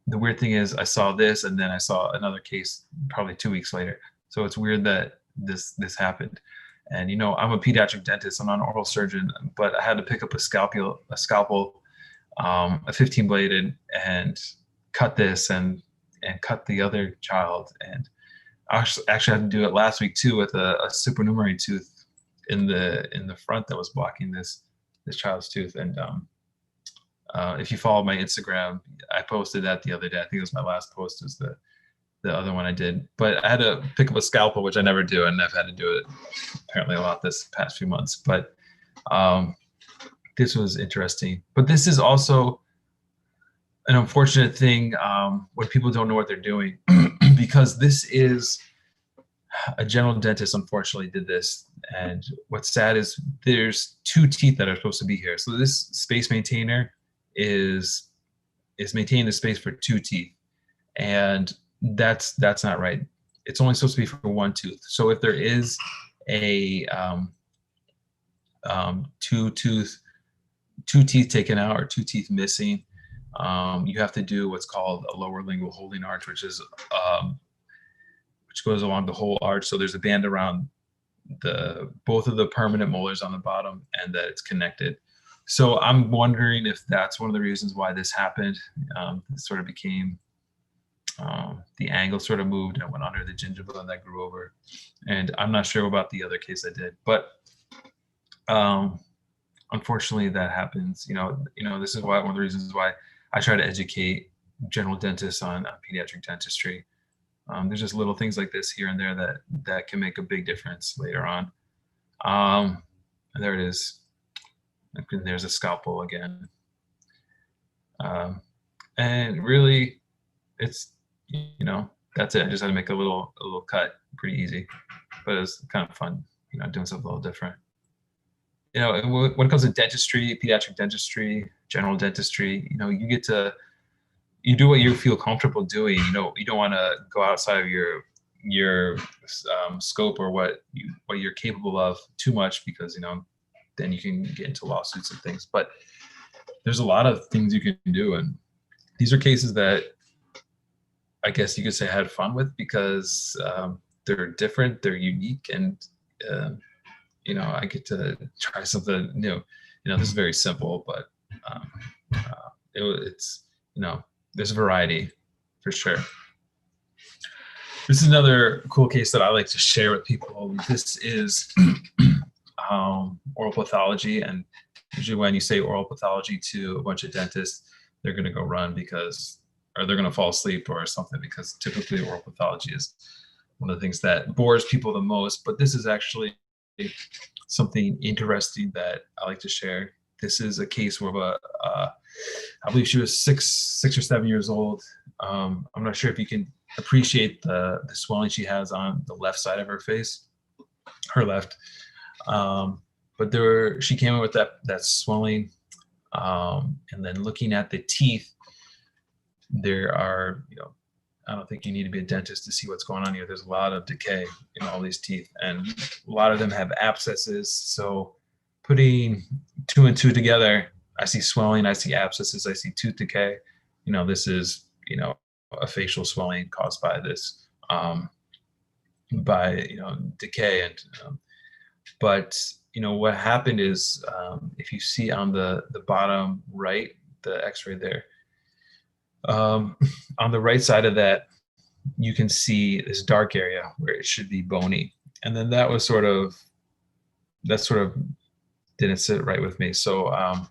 B: the weird thing is I saw this, and then I saw another case probably 2 weeks later. So it's weird that this happened. And, you know, I'm a pediatric dentist. I'm not an oral surgeon, but I had to pick up a scalpel, a 15 bladed, and cut this and cut the other child. And I actually had to do it last week too, with a supernumerary tooth in the front that was blocking this child's tooth. And if you follow my Instagram, I posted that the other day. I think it was my last post, was the other one I did. But I had to pick up a scalpel, which I never do, and I've had to do it apparently a lot this past few months. But this was interesting. But this is also an unfortunate thing when people don't know what they're doing, because this is a general dentist, unfortunately, did this. And what's sad is there's 2 teeth that are supposed to be here. So this space maintainer is maintaining the space for 2 teeth, and that's not right. It's only supposed to be for 1 tooth. So if there is a 2 teeth taken out or 2 teeth missing, you have to do what's called a lower lingual holding arch, which goes along the whole arch. So there's a band around both of the permanent molars on the bottom, and that it's connected. So I'm wondering if that's one of the reasons why this happened. It sort of became, the angle sort of moved and went under the gingiva, and that grew over. And I'm not sure about the other case I did, but unfortunately that happens. You know, this is why, one of the reasons why I try to educate general dentists on pediatric dentistry. There's just little things like this here and there that can make a big difference later on. And there it is. And there's a scalpel again. And really, it's, you know, that's it. I just had to make a little cut, pretty easy, but it was kind of fun. doing something a little different. When it comes to dentistry, pediatric dentistry, general dentistry, you do what you feel comfortable doing. You don't want to go outside of your scope or what you're capable of too much, because then you can get into lawsuits and things. But there's a lot of things you can do, and these are cases that I guess you could say I had fun with, because they're different, they're unique, and I get to try something new. This is very simple, but it's there's a variety for sure. This is another cool case that I like to share with people. This is oral pathology, and usually when you say oral pathology to a bunch of dentists, they're going to go run or they're going to fall asleep or something, because typically oral pathology is one of the things that bores people the most. But this is actually something interesting that I like to share. This is a case where I believe she was six or 7 years old. I'm not sure if you can appreciate the swelling she has on the left side of her face, her left. But she came in with that swelling, and then looking at the teeth, there are, I don't think you need to be a dentist to see what's going on here. There's a lot of decay in all these teeth, and a lot of them have abscesses. So putting 2 and 2 together, I see swelling, I see abscesses, I see tooth decay. This is, a facial swelling caused by this, decay. And but what happened is, if you see on the bottom right, the x-ray there, on the right side of that, you can see this dark area where it should be bony. And then that sort of didn't sit right with me. So I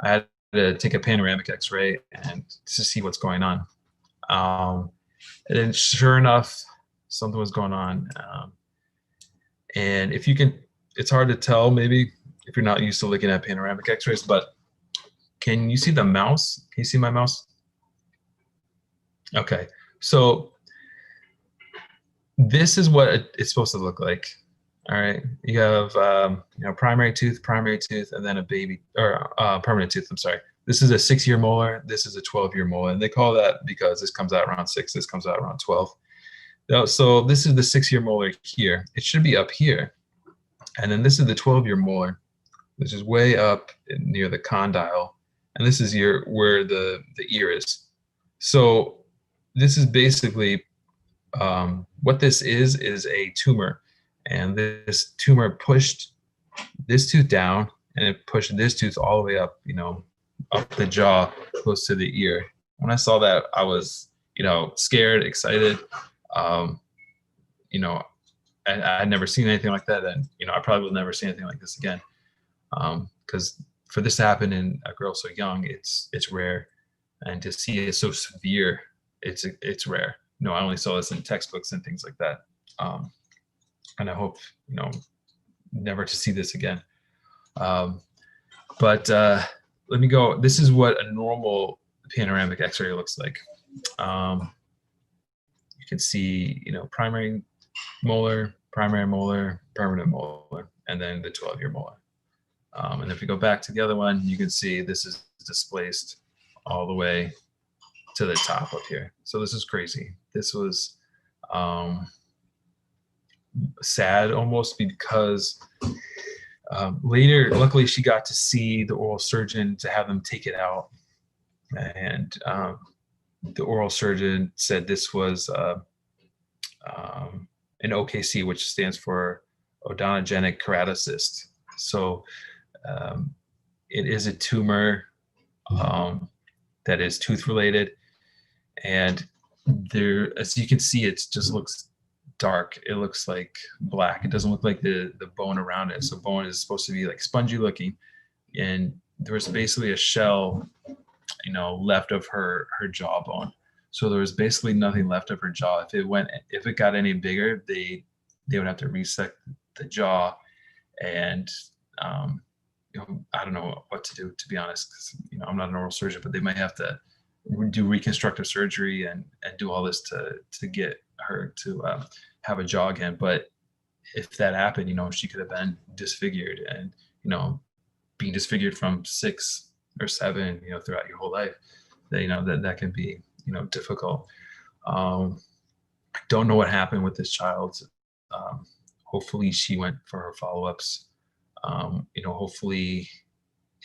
B: had to take a panoramic x-ray and to see what's going on. And then sure enough, something was going on. And if you can, it's hard to tell maybe if you're not used to looking at panoramic x-rays, but can you see the mouse? Can you see my mouse? Okay, so this is what it's supposed to look like. All right, you have primary tooth, and then a baby or permanent tooth. I'm sorry. This is a 6-year molar. This is a 12-year molar, and they call that because this comes out around 6. This comes out around 12. So this is the 6-year molar here. It should be up here, and then this is the 12-year molar, which is way up near the condyle, and this is where the ear is. So this is basically what this is a tumor, and this tumor pushed this tooth down, and it pushed this tooth all the way up, up the jaw, close to the ear. When I saw that, I was, scared, excited. I had never seen anything like that, and I probably will never see anything like this again, because for this to happen in a girl so young, it's rare, and to see it so severe, it's rare. I only saw this in textbooks and things like that, and I hope never to see this again. But let me go. This is what a normal panoramic x-ray looks like. You can see primary molar, permanent molar, and then the 12-year molar. And if you go back to the other one, you can see this is displaced all the way to the top up here. So this is crazy. This was sad almost, because later, luckily, she got to see the oral surgeon to have them take it out. And the oral surgeon said this was an OKC, which stands for odontogenic keratocyst. So it is a tumor that is tooth related. And there, as you can see, it just looks dark. It looks like black. It doesn't look like the bone around it. So bone is supposed to be like spongy looking. And there was basically a shell, left of her jawbone. So there was basically nothing left of her jaw. If it got any bigger, they would have to resect the jaw. And I don't know what to do, to be honest, because I'm not an oral surgeon, but they might have to do reconstructive surgery and do all this to get her to have a jaw again. But if that happened, she could have been disfigured, and, being disfigured from 6 or 7, throughout your whole life, that can be, difficult. I don't know what happened with this child. Hopefully she went for her follow-ups. Hopefully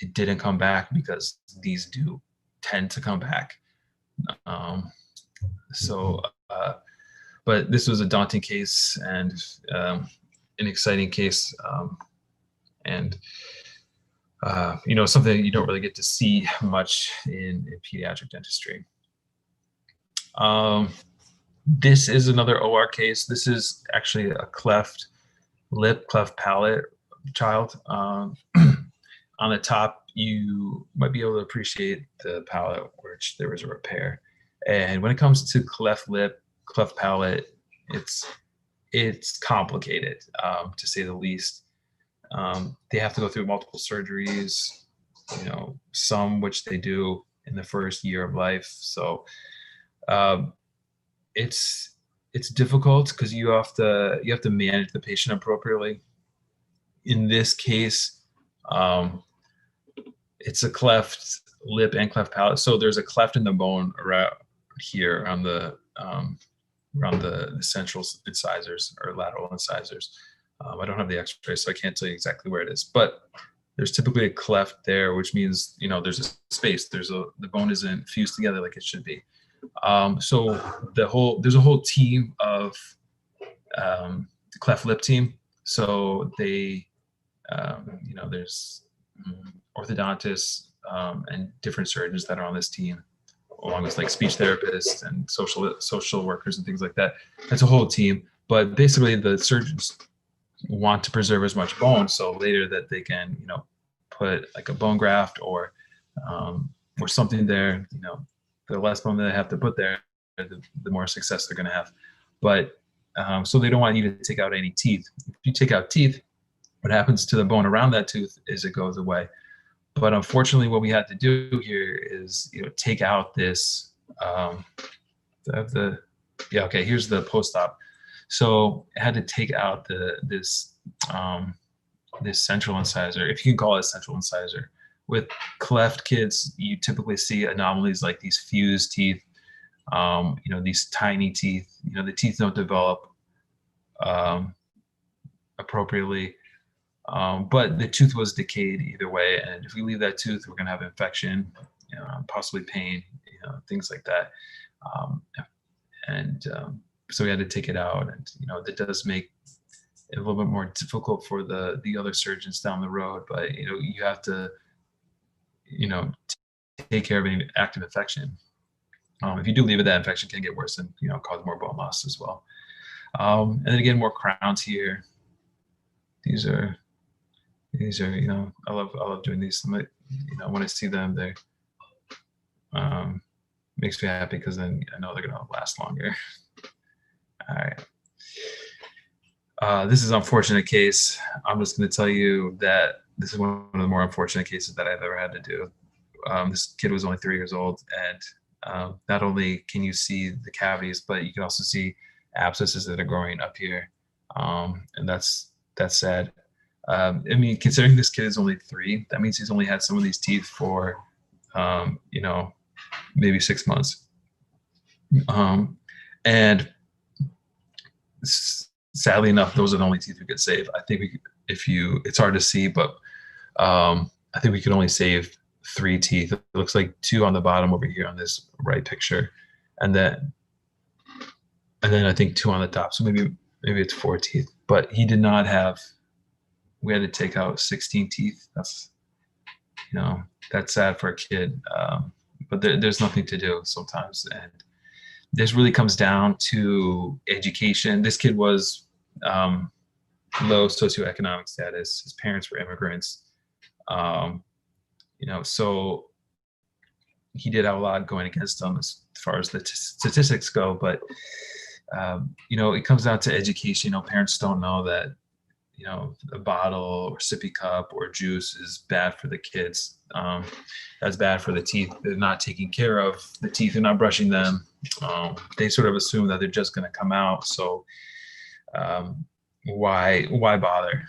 B: it didn't come back, because these do tend to come back. So, but this was a daunting case, and an exciting case, and something you don't really get to see much in pediatric dentistry. This is another OR case. This is actually a cleft lip, cleft palate child. On the top, you might be able to appreciate the palate, which there was a repair. And when it comes to cleft lip, cleft palate, it's complicated, to say the least. They have to go through multiple surgeries, some which they do in the first year of life. So it's difficult, because you have to manage the patient appropriately. In this case, it's a cleft lip and cleft palate. So there's a cleft in the bone around here on the central incisors or lateral incisors. I don't have the x-ray, so I can't tell you exactly where it is, but there's typically a cleft there, which means, there's a space. The bone isn't fused together like it should be. So there's a whole team of cleft lip team. So they, there's orthodontists and different surgeons that are on this team, along with like speech therapists and social workers and things like that. That's a whole team. But basically, the surgeons want to preserve as much bone, so later that they can, put like a bone graft or something there. The less bone that they have to put there, the more success they're going to have. But so they don't want you to take out any teeth. If you take out teeth, what happens to the bone around that tooth is it goes away. But unfortunately, what we had to do here is, take out this. Here's the post-op. So I had to take out this central incisor, if you can call it a central incisor. With cleft kids, you typically see anomalies like these fused teeth, these tiny teeth. The teeth don't develop appropriately. But the tooth was decayed either way, and if we leave that tooth, we're going to have infection, possibly pain, things like that. So we had to take it out, and that does make it a little bit more difficult for the other surgeons down the road. But you have to take care of any active infection. If you do leave it, that infection can get worse and cause more bone loss as well. And then again, more crowns here. These are I love doing these. When I see them, they makes me happy, because then I know they're gonna last longer. All right. This is an unfortunate case. I'm just going to tell you that this is one of the more unfortunate cases that I've ever had to do. This kid was only 3 years old, and not only can you see the cavities, but you can also see abscesses that are growing up here, and that's sad. Considering this kid is only 3, that means he's only had some of these teeth for, maybe 6 months. And sadly enough, those are the only teeth we could save. I think it's hard to see, but I think we could only save 3 teeth. It looks like 2 on the bottom over here on this right picture, and then I think 2 on the top. So maybe it's 4 teeth. But he did not have. We had to take out 16 teeth. That's that's sad for a kid. But there's nothing to do sometimes, and this really comes down to education. This kid was low socioeconomic status. His parents were immigrants. So he did have a lot going against him as far as the statistics go. But it comes down to education. Parents don't know that a bottle or sippy cup or juice is bad for the kids. That's bad for the teeth. They're not taking care of the teeth. They're not brushing them. They sort of assume that they're just going to come out. So why bother?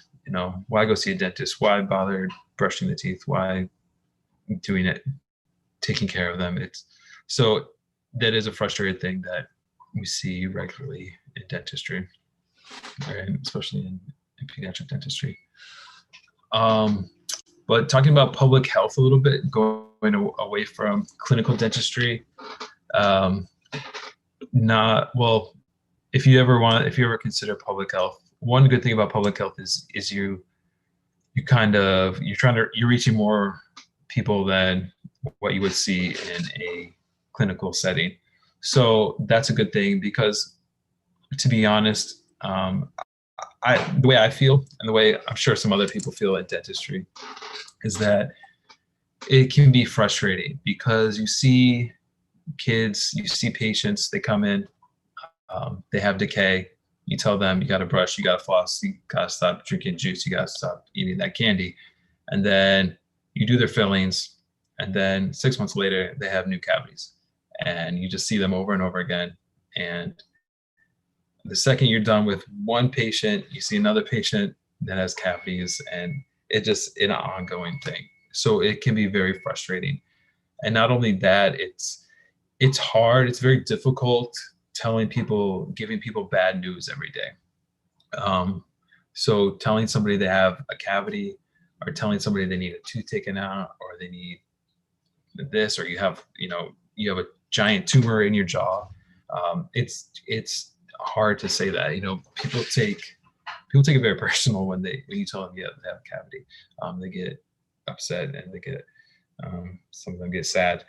B: Why go see a dentist? Why bother brushing the teeth? Why doing it, taking care of them? So that is a frustrating thing that we see regularly in dentistry, right? Especially in pediatric dentistry. But talking about public health a little bit, going away from clinical dentistry, not well. If you ever consider public health, one good thing about public health is you're reaching more people than what you would see in a clinical setting. So that's a good thing because, to be honest, the way I feel and the way I'm sure some other people feel at dentistry is that it can be frustrating because you see kids, you see patients, they come in, they have decay. You tell them you got to brush, you got to floss, you got to stop drinking juice, you got to stop eating that candy. And then you do their fillings, and then 6 months later, they have new cavities. And you just see them over and over again. And the second you're done with one patient, you see another patient that has cavities, and it's just an ongoing thing. So it can be very frustrating. And not only that, it's hard, it's very difficult giving people bad news every day. So telling somebody they have a cavity, or telling somebody they need a tooth taken out, or they need this, or you have a giant tumor in your jaw. It's hard to say that. People take it very personal when you tell them they have a cavity. They get upset, and some of them get sad,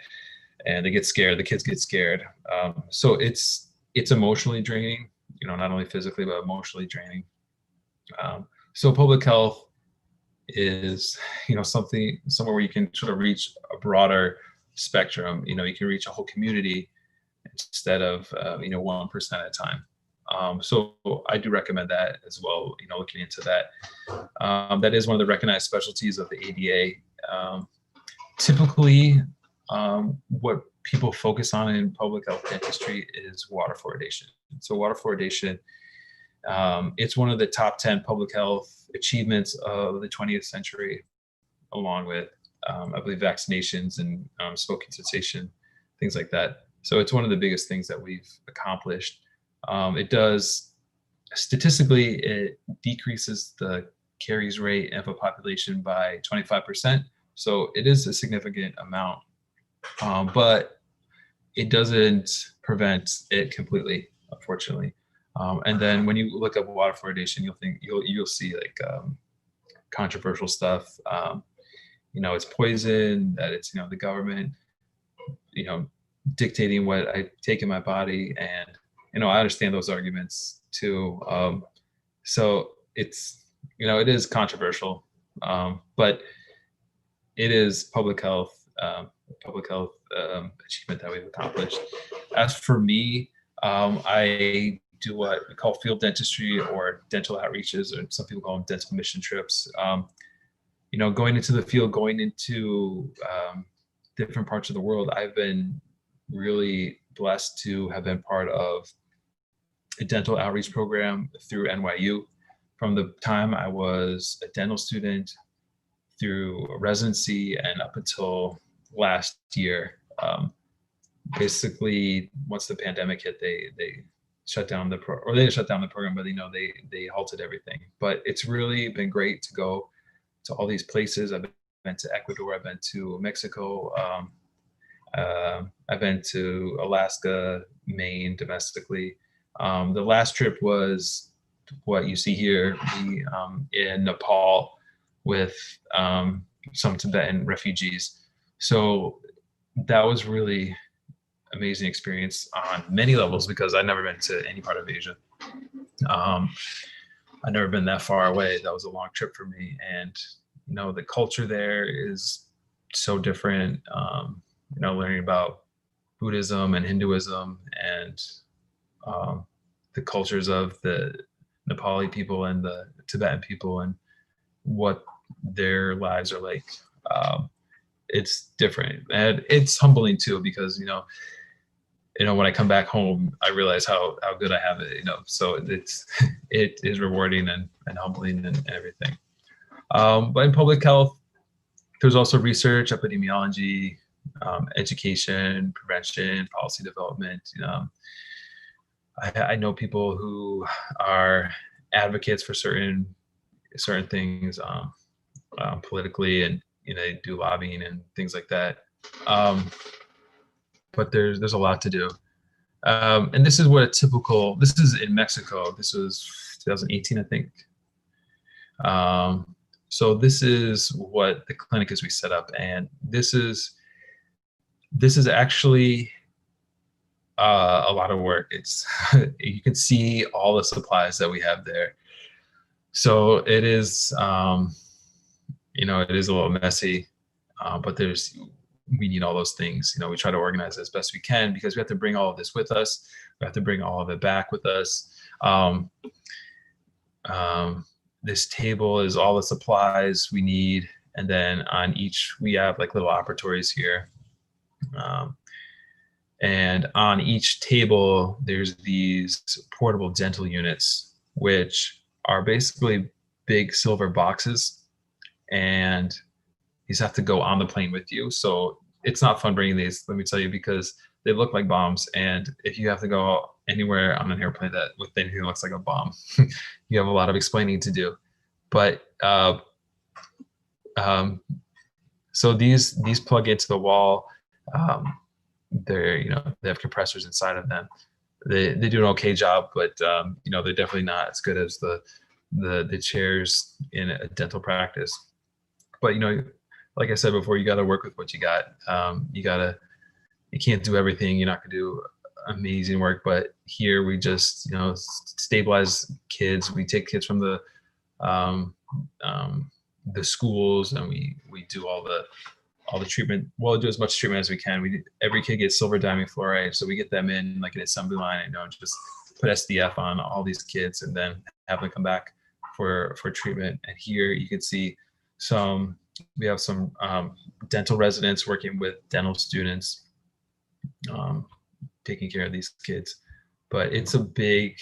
B: and they get scared. The kids get scared. So it's emotionally draining, not only physically, but emotionally draining. So public health is, somewhere where you can sort of reach a broader spectrum. You can reach a whole community instead of, 1% at a time. So I do recommend that as well, looking into that. That is one of the recognized specialties of the ADA. Typically, what people focus on in public health dentistry is water fluoridation. So water fluoridation, it's one of the top 10 public health achievements of the 20th century, along with, I believe, vaccinations and smoking cessation, things like that. So it's one of the biggest things that we've accomplished. Statistically, it decreases the caries rate of a population by 25%. So it is a significant amount, but it doesn't prevent it completely, unfortunately. And then when you look up water fluoridation, you'll see like controversial stuff. It's poison, that it's the government, dictating what I take in my body, and I understand those arguments too. So it's it is controversial, but it is public health achievement that we've accomplished. As for me, I do what we call field dentistry, or dental outreaches, or some people call them dental mission trips. Going into the field, going into different parts of the world. I've been really blessed to have been part of a dental outreach program through NYU. From the time I was a dental student through residency and up until last year. Basically, once the pandemic hit, they shut down they didn't shut down the program, but they halted everything. But it's really been great to go to all these places. I've been to Ecuador, I've been to Mexico, I've been to Alaska, Maine domestically. The last trip was what you see here, in Nepal with some Tibetan refugees. So that was really amazing experience on many levels, because I'd never been to any part of Asia. I'd never been that far away. That was a long trip for me. And, the culture there is so different. Learning about Buddhism and Hinduism, and the cultures of the Nepali people and the Tibetan people, and what their lives are like. It's different, and it's humbling too, because when I come back home, I realize how good I have it, so it is rewarding and humbling and everything. But in public health, there's also research, epidemiology, education, prevention, policy development. I know people who are advocates for certain things politically, and they do lobbying and things like that. But there's a lot to do. And this is what this is in Mexico. This was 2018, I think. So this is what the clinic is we set up, and this is actually a lot of work. It's you can see all the supplies that we have there. So it is, it is a little messy, but we need all those things. We try to organize as best we can because we have to bring all of this with us. We have to bring all of it back with us. This table is all the supplies we need. And then on each, we have like little operatories here. And on each table, there's these portable dental units, which are basically big silver boxes. And these have to go on the plane with you. So it's not fun bringing these, let me tell you, because they look like bombs. And if you have to go anywhere on an airplane with anything that looks like a bomb, you have a lot of explaining to do. But so these plug into the wall. They have compressors inside of them. They do an okay job, but they're definitely not as good as the chairs in a dental practice. But like I said before, you got to work with what you got. You can't do everything. You're not gonna do amazing work, but here we just stabilize kids. We take kids from the schools, and we do all the treatment. We'll do as much treatment as we can. Every kid gets silver diamond fluoride, so we get them in like an assembly line, and just put SDF on all these kids, and then have them come back for treatment. And here you can see we have some dental residents working with dental students, taking care of these kids. But it's a big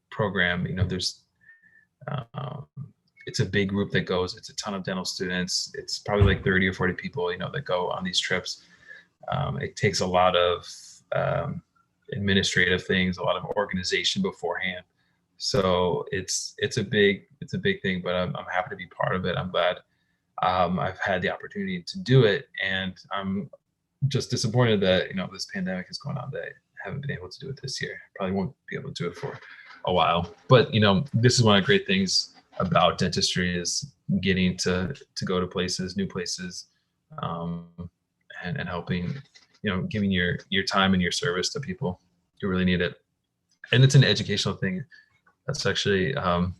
B: program. There's it's a big group that goes. It's a ton of dental students. It's probably like 30 or 40 people, that go on these trips. It takes a lot of administrative things, a lot of organization beforehand. So it's a big thing, but I'm happy to be part of it. I'm glad I've had the opportunity to do it, and I'm just disappointed that this pandemic is going on, that I haven't been able to do it this year. Probably won't be able to do it for a while, but this is one of the great things about dentistry, is getting to go to places, new places, and helping, giving your time and your service to people who really need it. And it's an educational thing. That's actually my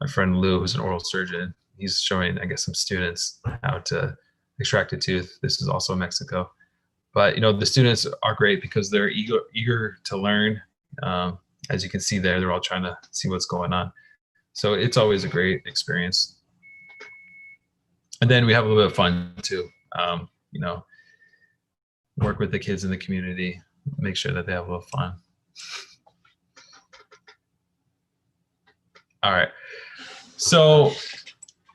B: friend Lou, who's an oral surgeon. He's showing, I guess, some students how to extract a tooth. This is also Mexico. But the students are great because they're eager to learn. As you can see there, they're all trying to see what's going on. So it's always a great experience. And then we have a little bit of fun too. Work with the kids in the community, make sure that they have a little fun. All right. So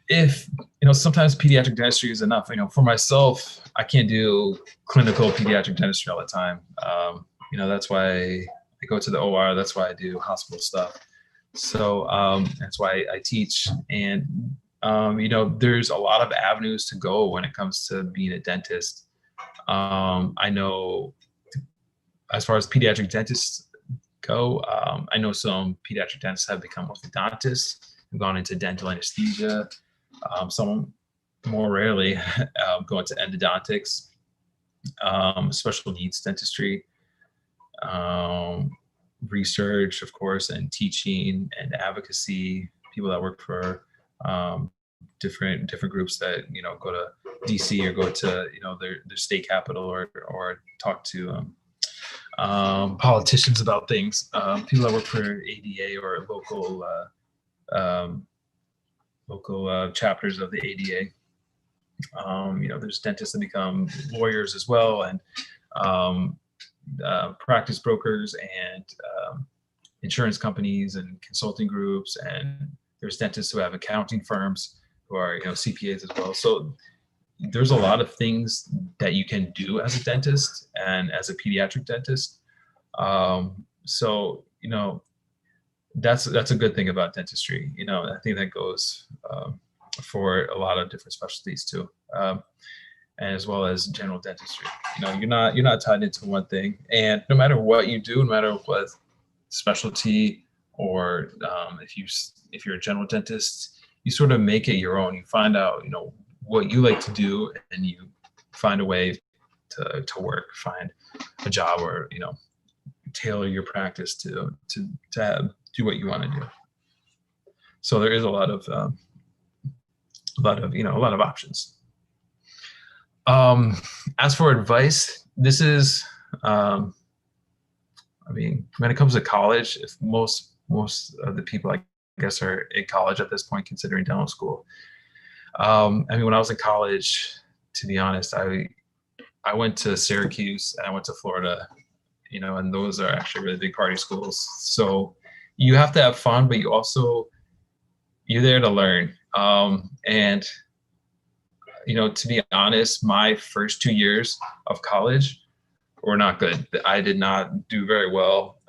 B: if, sometimes pediatric dentistry is enough. For myself, I can't do clinical pediatric dentistry all the time. That's why I go to the OR. That's why I do hospital stuff. So that's why I teach. And, there's a lot of avenues to go when it comes to being a dentist. I know as far as pediatric dentists go, I know some pediatric dentists have become orthodontists, have gone into dental anesthesia. Some more rarely go into endodontics, special needs dentistry, research, of course, and teaching and advocacy. People that work for different groups that go to DC or go to their state capital or talk to politicians about things. People that work for ADA or local chapters of the ADA. There's dentists that become lawyers as well, and practice brokers, and insurance companies and consulting groups, and there's dentists who have accounting firms who are CPAs as well. So there's a lot of things that you can do as a dentist and as a pediatric dentist. So that's a good thing about dentistry. I think that goes for a lot of different specialties too, and as well as general dentistry. You're not tied into one thing, and no matter what you do, no matter what specialty, or if you're a general dentist, you sort of make it your own. You find out what you like to do, and you find a way to work, find a job, or tailor your practice to do what you want to do. So there is a lot of options. As for advice, this is when it comes to college, if most of the people, I guess, are in college at this point considering dental school. When I was in college, to be honest, I went to Syracuse and I went to Florida, and those are actually really big party schools. So you have to have fun, but you're there to learn. And to be honest, my first 2 years of college were not good. I did not do very well.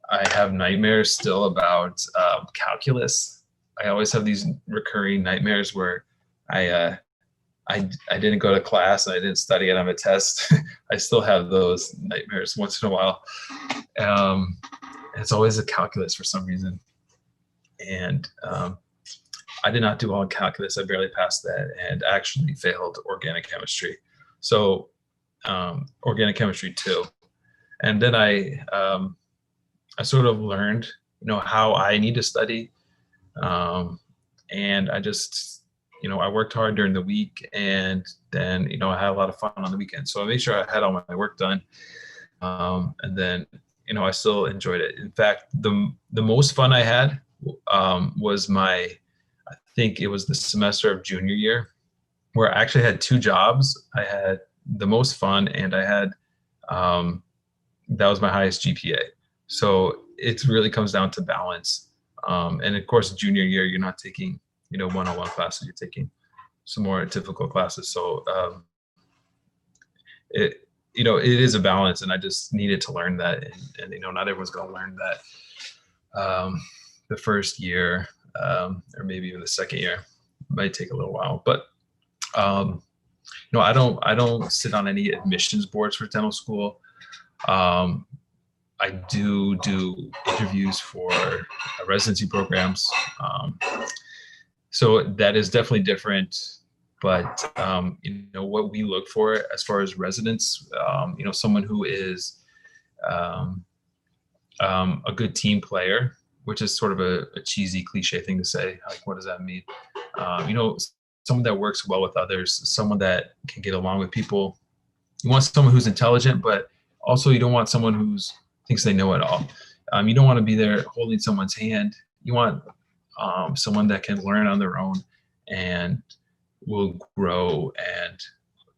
B: I have nightmares still about calculus. I always have these recurring nightmares where I didn't go to class and I didn't study it on a test. I still have those nightmares once in a while. It's always a calculus for some reason. And I did not do well in calculus. I barely passed that, and actually failed organic chemistry. So organic chemistry too. And then I sort of learned, how I need to study. And I just, I worked hard during the week, and then, I had a lot of fun on the weekend. So I made sure I had all my work done. And then, I still enjoyed it. In fact, the most fun I had was I think it was the semester of junior year, where I actually had 2 jobs. I had the most fun, and I had, that was my highest GPA. So it really comes down to balance. And of course, junior year, you're not taking, one-on-one classes, you're taking some more difficult classes. So it is a balance, and I just needed to learn that. And not everyone's going to learn that the first year, or maybe even the second year. It might take a little while, but I don't sit on any admissions boards for dental school. I do interviews for residency programs. So that is definitely different. But what we look for as far as residents, someone who is a good team player, which is sort of a cheesy cliche thing to say. Like, what does that mean? Someone that works well with others, someone that can get along with people. You want someone who's intelligent, but also you don't want someone who thinks they know it all. You don't want to be there holding someone's hand. You want someone that can learn on their own and will grow and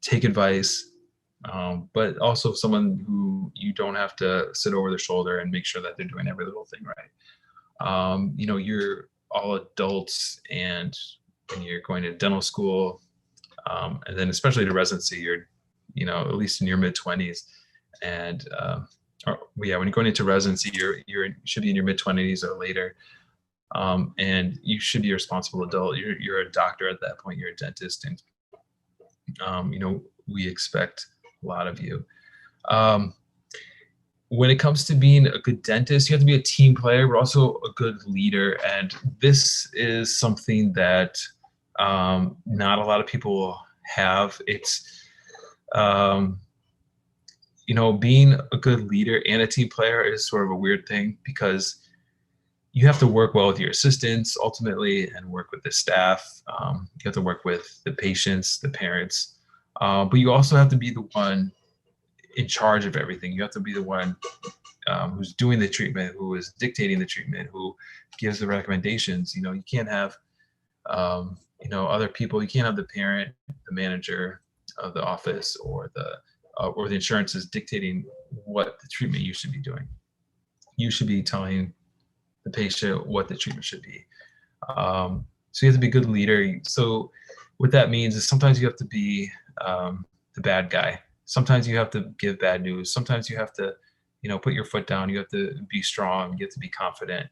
B: take advice, but also someone who you don't have to sit over their shoulder and make sure that they're doing every little thing right. You're all adults, and when you're going to dental school, and then especially to residency, you're, at least in your mid-20s, and when you're going into residency, you should be in your mid-20s or later, and you should be a responsible adult. You're a doctor at that point. You're a dentist, and we expect a lot of you. When it comes to being a good dentist, you have to be a team player, but also a good leader. And this is something that not a lot of people have. It's, being a good leader and a team player is sort of a weird thing, because you have to work well with your assistants ultimately, and work with the staff. You have to work with the patients, the parents, but you also have to be the one in charge of everything. You have to be the one who's doing the treatment, who is dictating the treatment, who gives the recommendations. You can't have other people. You can't have the parent, the manager of the office, or the insurances dictating what the treatment you should be doing. You should be telling the patient what the treatment should be. So you have to be a good leader. So what that means is sometimes you have to be the bad guy. Sometimes you have to give bad news. Sometimes you have to, put your foot down. You have to be strong. You have to be confident.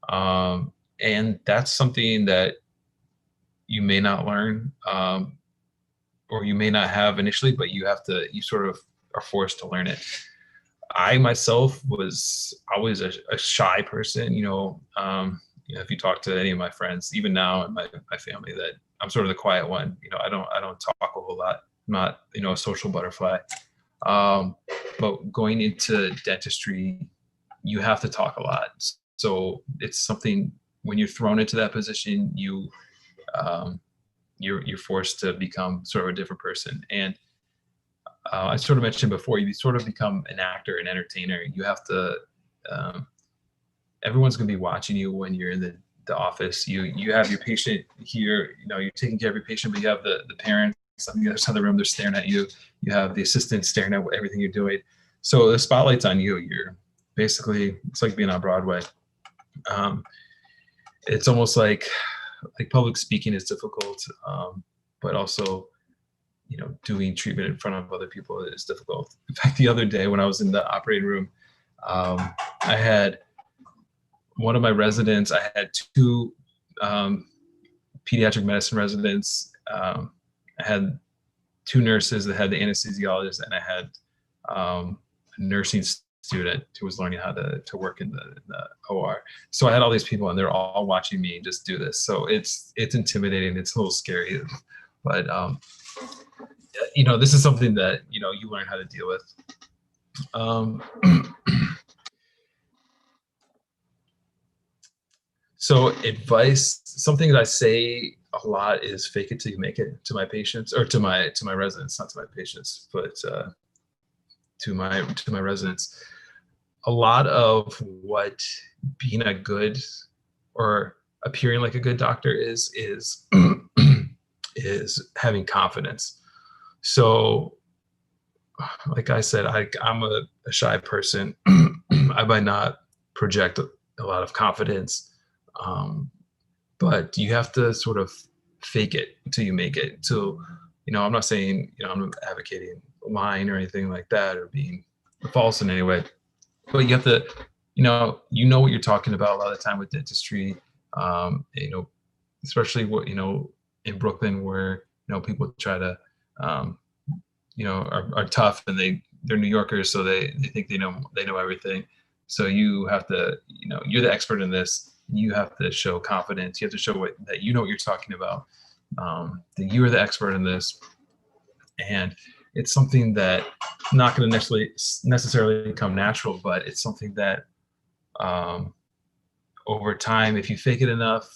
B: And that's something that you may not learn, or you may not have initially, but you sort of are forced to learn it. I myself was always a shy person, if you talk to any of my friends, even now in my family, that I'm sort of the quiet one. I don't talk a whole lot. I'm not, a social butterfly. But going into dentistry, you have to talk a lot. So it's something, when you're thrown into that position, you're forced to become sort of a different person. And I sort of mentioned before, you sort of become an actor, an entertainer. You have to, everyone's going to be watching you when you're in the office. You have your patient here, you're taking care of your patient, but you have the parents on the other side of the room, they're staring at you. You have the assistant staring at everything you're doing. So the spotlight's on you. You're basically, it's like being on Broadway. It's almost like public speaking is difficult, but also, doing treatment in front of other people is difficult. In fact, the other day when I was in the operating room, I had one of my residents, I had two pediatric medicine residents. I had two nurses that had the anesthesiologist, and I had a nursing student who was learning how to work in the OR. So I had all these people, and they're all watching me just do this. So it's intimidating. It's a little scary, but this is something that you learn how to deal with. So advice, something that I say a lot is fake it till you make it, to my patients, or to my residents, not to my patients, but to my residents. A lot of what being a good or appearing like a good doctor is is having confidence. So like I said, I'm a shy person. I might not project a lot of confidence. But you have to sort of fake it until you make it. So, I'm not saying, I'm not advocating lying or anything like that, or being false in any way, but you have to, what you're talking about a lot of the time with dentistry, especially what, in Brooklyn, where, people try to, are tough, and they're New Yorkers. So they think they know everything. So you have to, you're the expert in this. You have to show confidence. You have to show that you know what you're talking about, that you are the expert in this. And it's something that not going to necessarily come natural, but it's something that over time, if you fake it enough,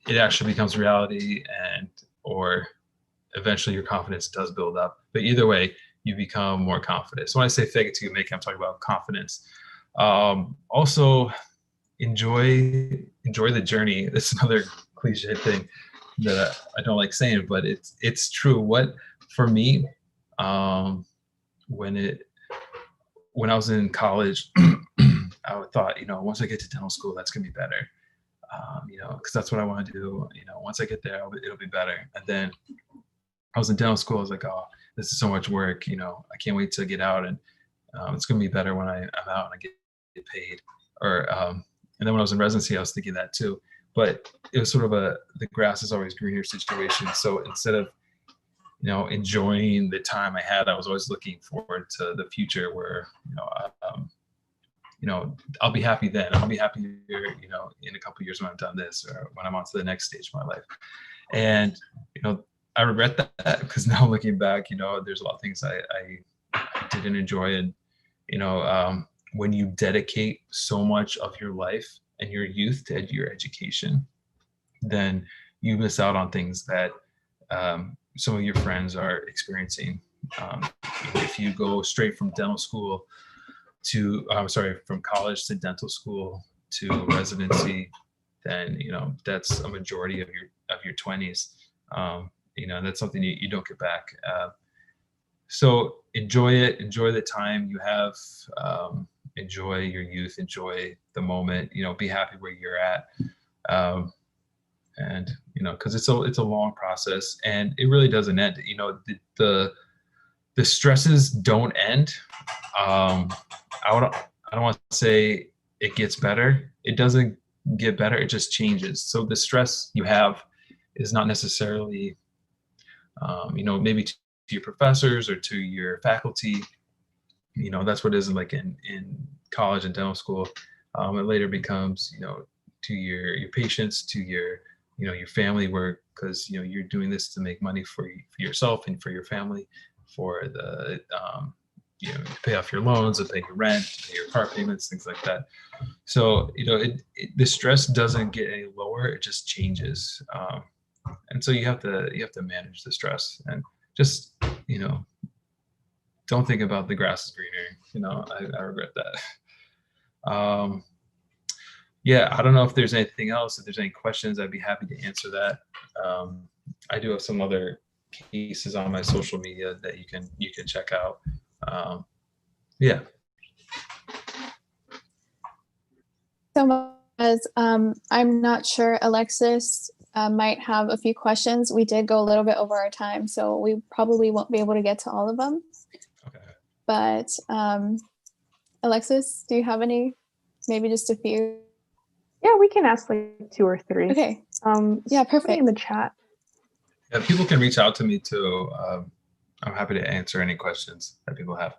B: it actually becomes reality, or eventually your confidence does build up. But either way, you become more confident. So when I say fake it till you make it, I'm talking about confidence. Also, enjoy the journey. That's another cliche thing that I don't like saying, but it's true. What for me, when I was in college, I thought, once I get to dental school, that's gonna be better. Because that's what I want to do. Once I get there, it'll be better. And then I was in dental school. I was like, oh, this is so much work. I can't wait to get out, and it's gonna be better when I'm out and I get paid. Or and then when I was in residency, I was thinking that too. But it was sort of the grass is always greener situation. So instead of, enjoying the time I had, I was always looking forward to the future where, I'll be happy then. I'll be happy here, in a couple of years when I've done this, or when I'm on to the next stage of my life. And, I regret that, because now looking back, there's a lot of things I didn't enjoy. And, when you dedicate so much of your life and your youth to your education, then you miss out on things that some of your friends are experiencing. If you go straight from dental school from college to dental school to residency, then that's a majority your 20s. You know, and that's something you don't get back. So enjoy it, enjoy the time you have, enjoy your youth, enjoy the moment, you know, be happy where you're at. And, you know, cause it's a long process and it really doesn't end. You know, the stresses don't end. I don't want to say it gets better. It doesn't get better. It just changes. So the stress you have is not necessarily, you know, maybe to your professors or to your faculty. You know, that's what it is like in college and dental school. It later becomes, you know, to your patients, to your, you know, your family work, because, you know, you're doing this to make money for yourself and for your family, for the, you know, to pay off your loans, to pay your rent, to pay your car payments, things like that. So, you know, the stress doesn't get any lower, it just changes. And so you have to manage the stress and just, you know, don't think about the grass is greener. You know, I regret that. Yeah, I don't know if there's anything else. If there's any questions, I'd be happy to answer that. I do have some other cases on my social media that you can check out. Yeah.
A: So much. I'm not sure, Alexis might have a few questions. We did go a little bit over our time, so we probably won't be able to get to all of them.
B: Okay.
A: But Alexis, do you have any? Maybe just a few?
C: Yeah, we can ask like 2 or 3.
A: Okay. Yeah, perfect.
C: In the chat.
B: Yeah, people can reach out to me too. I'm happy to answer any questions that people have.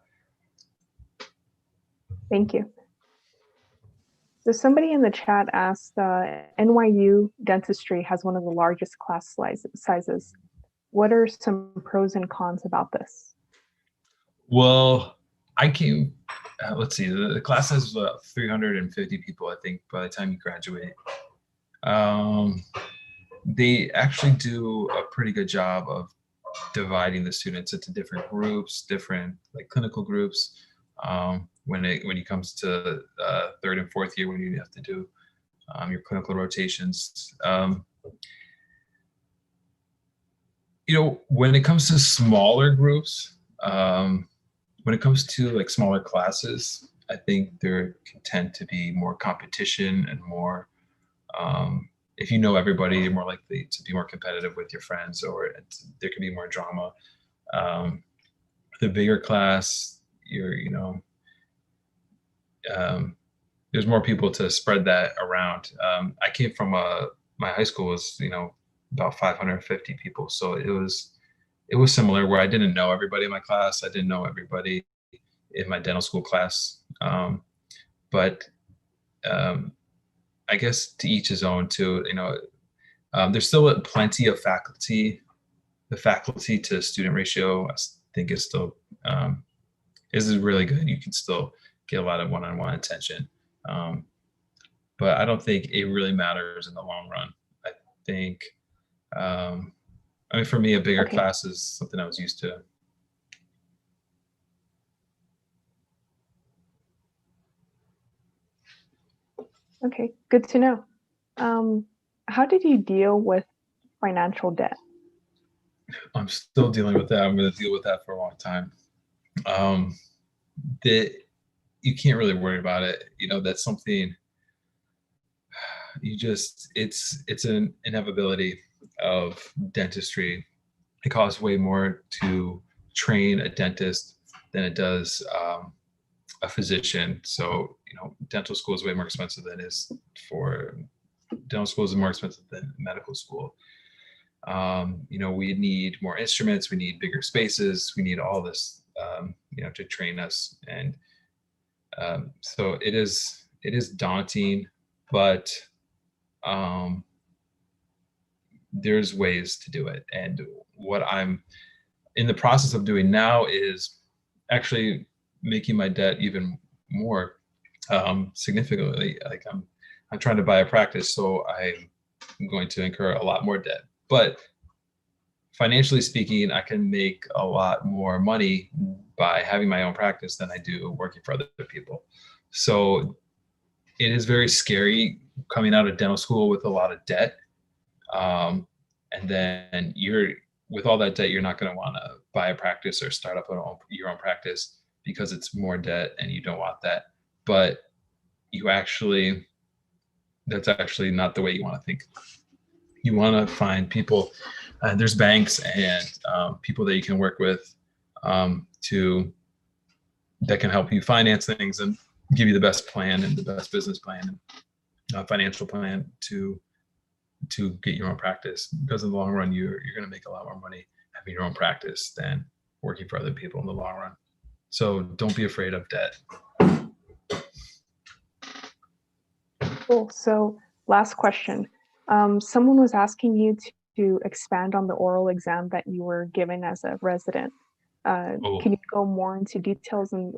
C: Thank you. So somebody in the chat asked, NYU dentistry has one of the largest class sizes. What are some pros and cons about this? Well,
B: I came, let's see, the class has about 350 people, I think, by the time you graduate. They actually do a pretty good job of dividing the students into different groups, different like clinical groups. When it comes to 3rd and 4th year, when you have to do your clinical rotations. You know, when it comes to smaller groups, when it comes to like smaller classes, I think there can tend to be more competition and more, if you know everybody, you're more likely to be more competitive with your friends, or there can be more drama. The bigger class, there's more people to spread that around. I came from my high school was, you know, about 550 people. So it was similar, where I didn't know everybody in my class. I didn't know everybody in my dental school class. But I guess to each his own too. You know, there's still plenty of faculty. The faculty to student ratio, I think, is still is really good. You can still get a lot of one-on-one attention. But I don't think it really matters in the long run. I think, I mean, for me, a bigger class is something I was used to.
C: Okay, good to know. How did you deal with financial debt?
B: I'm still dealing with that. I'm going to deal with that for a long time. You can't really worry about it. You know, that's something you just, it's an inevitability of dentistry. It costs way more to train a dentist than it does a physician. So, you know, dental school is way more expensive than it is dental school is more expensive than medical school. You know, we need more instruments, we need bigger spaces, we need all this, you know, to train us. And so it is daunting, but there's ways to do it. And what I'm in the process of doing now is actually making my debt even more significantly. Like I'm trying to buy a practice, so I'm going to incur a lot more debt. But financially speaking, I can make a lot more money by having my own practice than I do working for other people. So it is very scary coming out of dental school with a lot of debt. And then with all that debt, you're not going to want to buy a practice or start up your own practice because it's more debt and you don't want that. But that's actually not the way you want to think. You want to find people, there's banks and people that you can work with that can help you finance things and give you the best plan and the best business plan and financial plan to get your own practice, because in the long run you're going to make a lot more money having your own practice than working for other people in the long run. So don't be afraid of debt.
C: Cool. So last question. Someone was asking you to expand on the oral exam that you were given as a resident. Can you go more into details and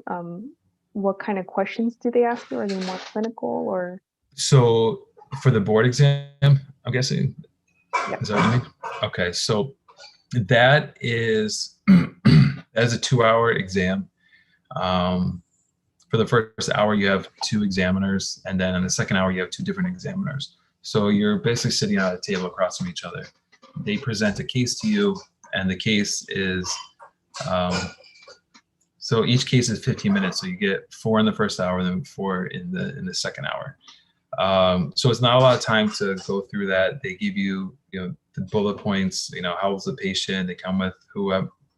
C: what kind of questions do they ask you? Are they more clinical or? So
B: for the board exam, I'm guessing,
C: Yep.
B: Is that what you mean? Okay, so that is a 2-hour exam. For the first hour, you have 2 examiners, and then in the second hour, you have 2 different examiners. So you're basically sitting at a table across from each other. They present a case to you, and the case is, so each case is 15 minutes. So you get 4 in the first hour, then 4 in the second hour. So it's not a lot of time to go through that. They give you, the bullet points, how old's the patient, they come with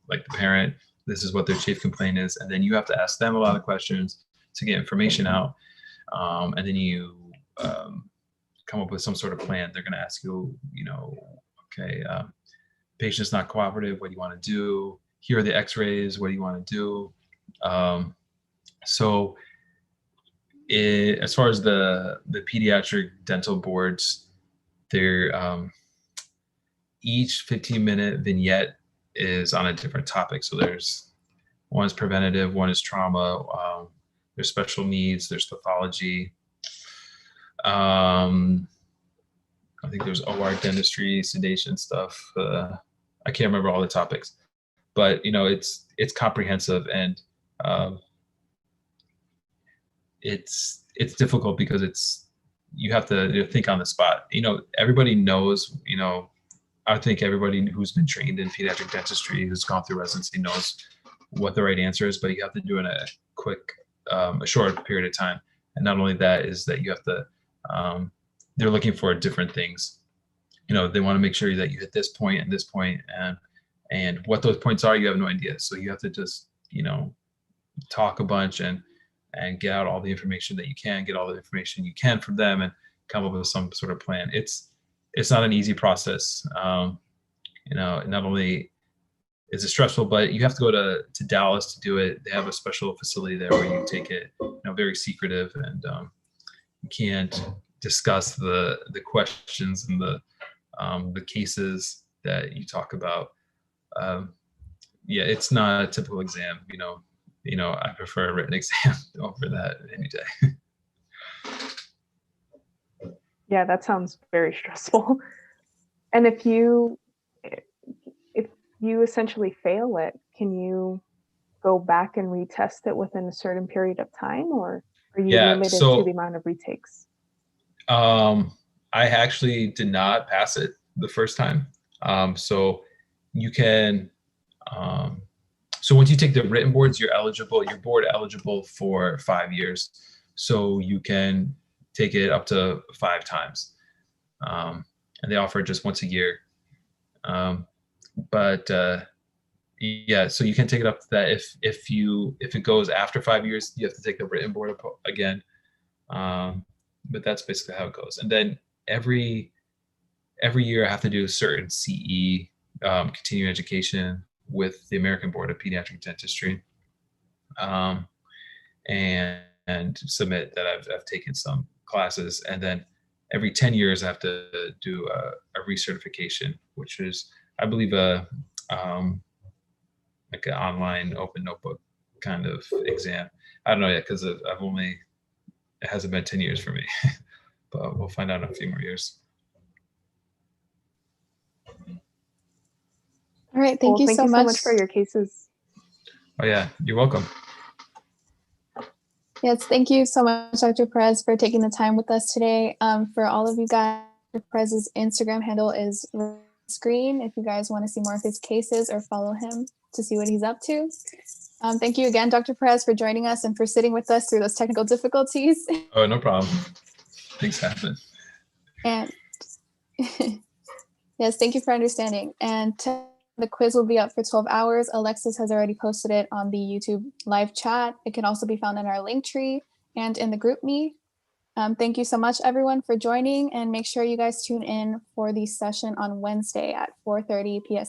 B: like the parent, this is what their chief complaint is. And then you have to ask them a lot of questions to get information out. And then you come up with some sort of plan. They're going to ask you, okay, patient's not cooperative. What do you want to do? Here are the x-rays. What do you want to do? As far as the pediatric dental boards, they're each 15-minute vignette is on a different topic. So one is preventative, one is trauma, there's special needs, there's pathology. I think there's OR dentistry, sedation stuff. I can't remember all the topics, but it's comprehensive, and it's difficult because you have to think on the spot. Everybody knows, I think everybody who's been trained in pediatric dentistry, who's gone through residency, knows what the right answer is, but you have to do it in a short period of time. And not only that is that you have to, they're looking for different things. They want to make sure that you hit this point and this point, and what those points are, you have no idea. So you have to just, talk a bunch and get out all the information that you can, get all the information you can from them, and come up with some sort of plan. It's not an easy process. Not only is it stressful, but you have to go to Dallas to do it. They have a special facility there where you take it, very secretive, and you can't discuss the questions and the cases that you talk about. It's not a typical exam. I prefer a written exam over that any day.
C: Yeah, that sounds very stressful. And if you essentially fail it, can you go back and retest it within a certain period of time, or are you limited to the amount of retakes?
B: I actually did not pass it the first time. So you can, so once you take the written boards, you're board eligible for 5 years. So you can take it up to 5 times. And they offer it just once a year. So you can take it up to that. If it goes after 5 years, you have to take the written board again. But that's basically how it goes. And then every year I have to do a certain CE, continuing education, with the American Board of Pediatric Dentistry, and submit that I've taken some classes. And then every 10 years I have to do a recertification, which is, I believe, like an online open notebook kind of exam. I don't know yet, because it hasn't been 10 years for me, but we'll find out in a few more years.
A: All right, thank you so much
C: for your cases.
B: Oh yeah, you're welcome.
A: Yes, thank you so much, Dr. Perez, for taking the time with us today. For all of you guys, Dr. Perez's Instagram handle is screen if you guys want to see more of his cases or follow him to see what he's up to. Thank you again, Dr. Perez, for joining us and for sitting with us through those technical difficulties.
B: Oh, no problem. Things happen.
A: And yes, thank you for understanding. And the quiz will be up for 12 hours. Alexis has already posted it on the YouTube live chat. It can also be found in our link tree and in the group me. Thank you so much, everyone, for joining, and make sure you guys tune in for the session on Wednesday at 4:30 p.m.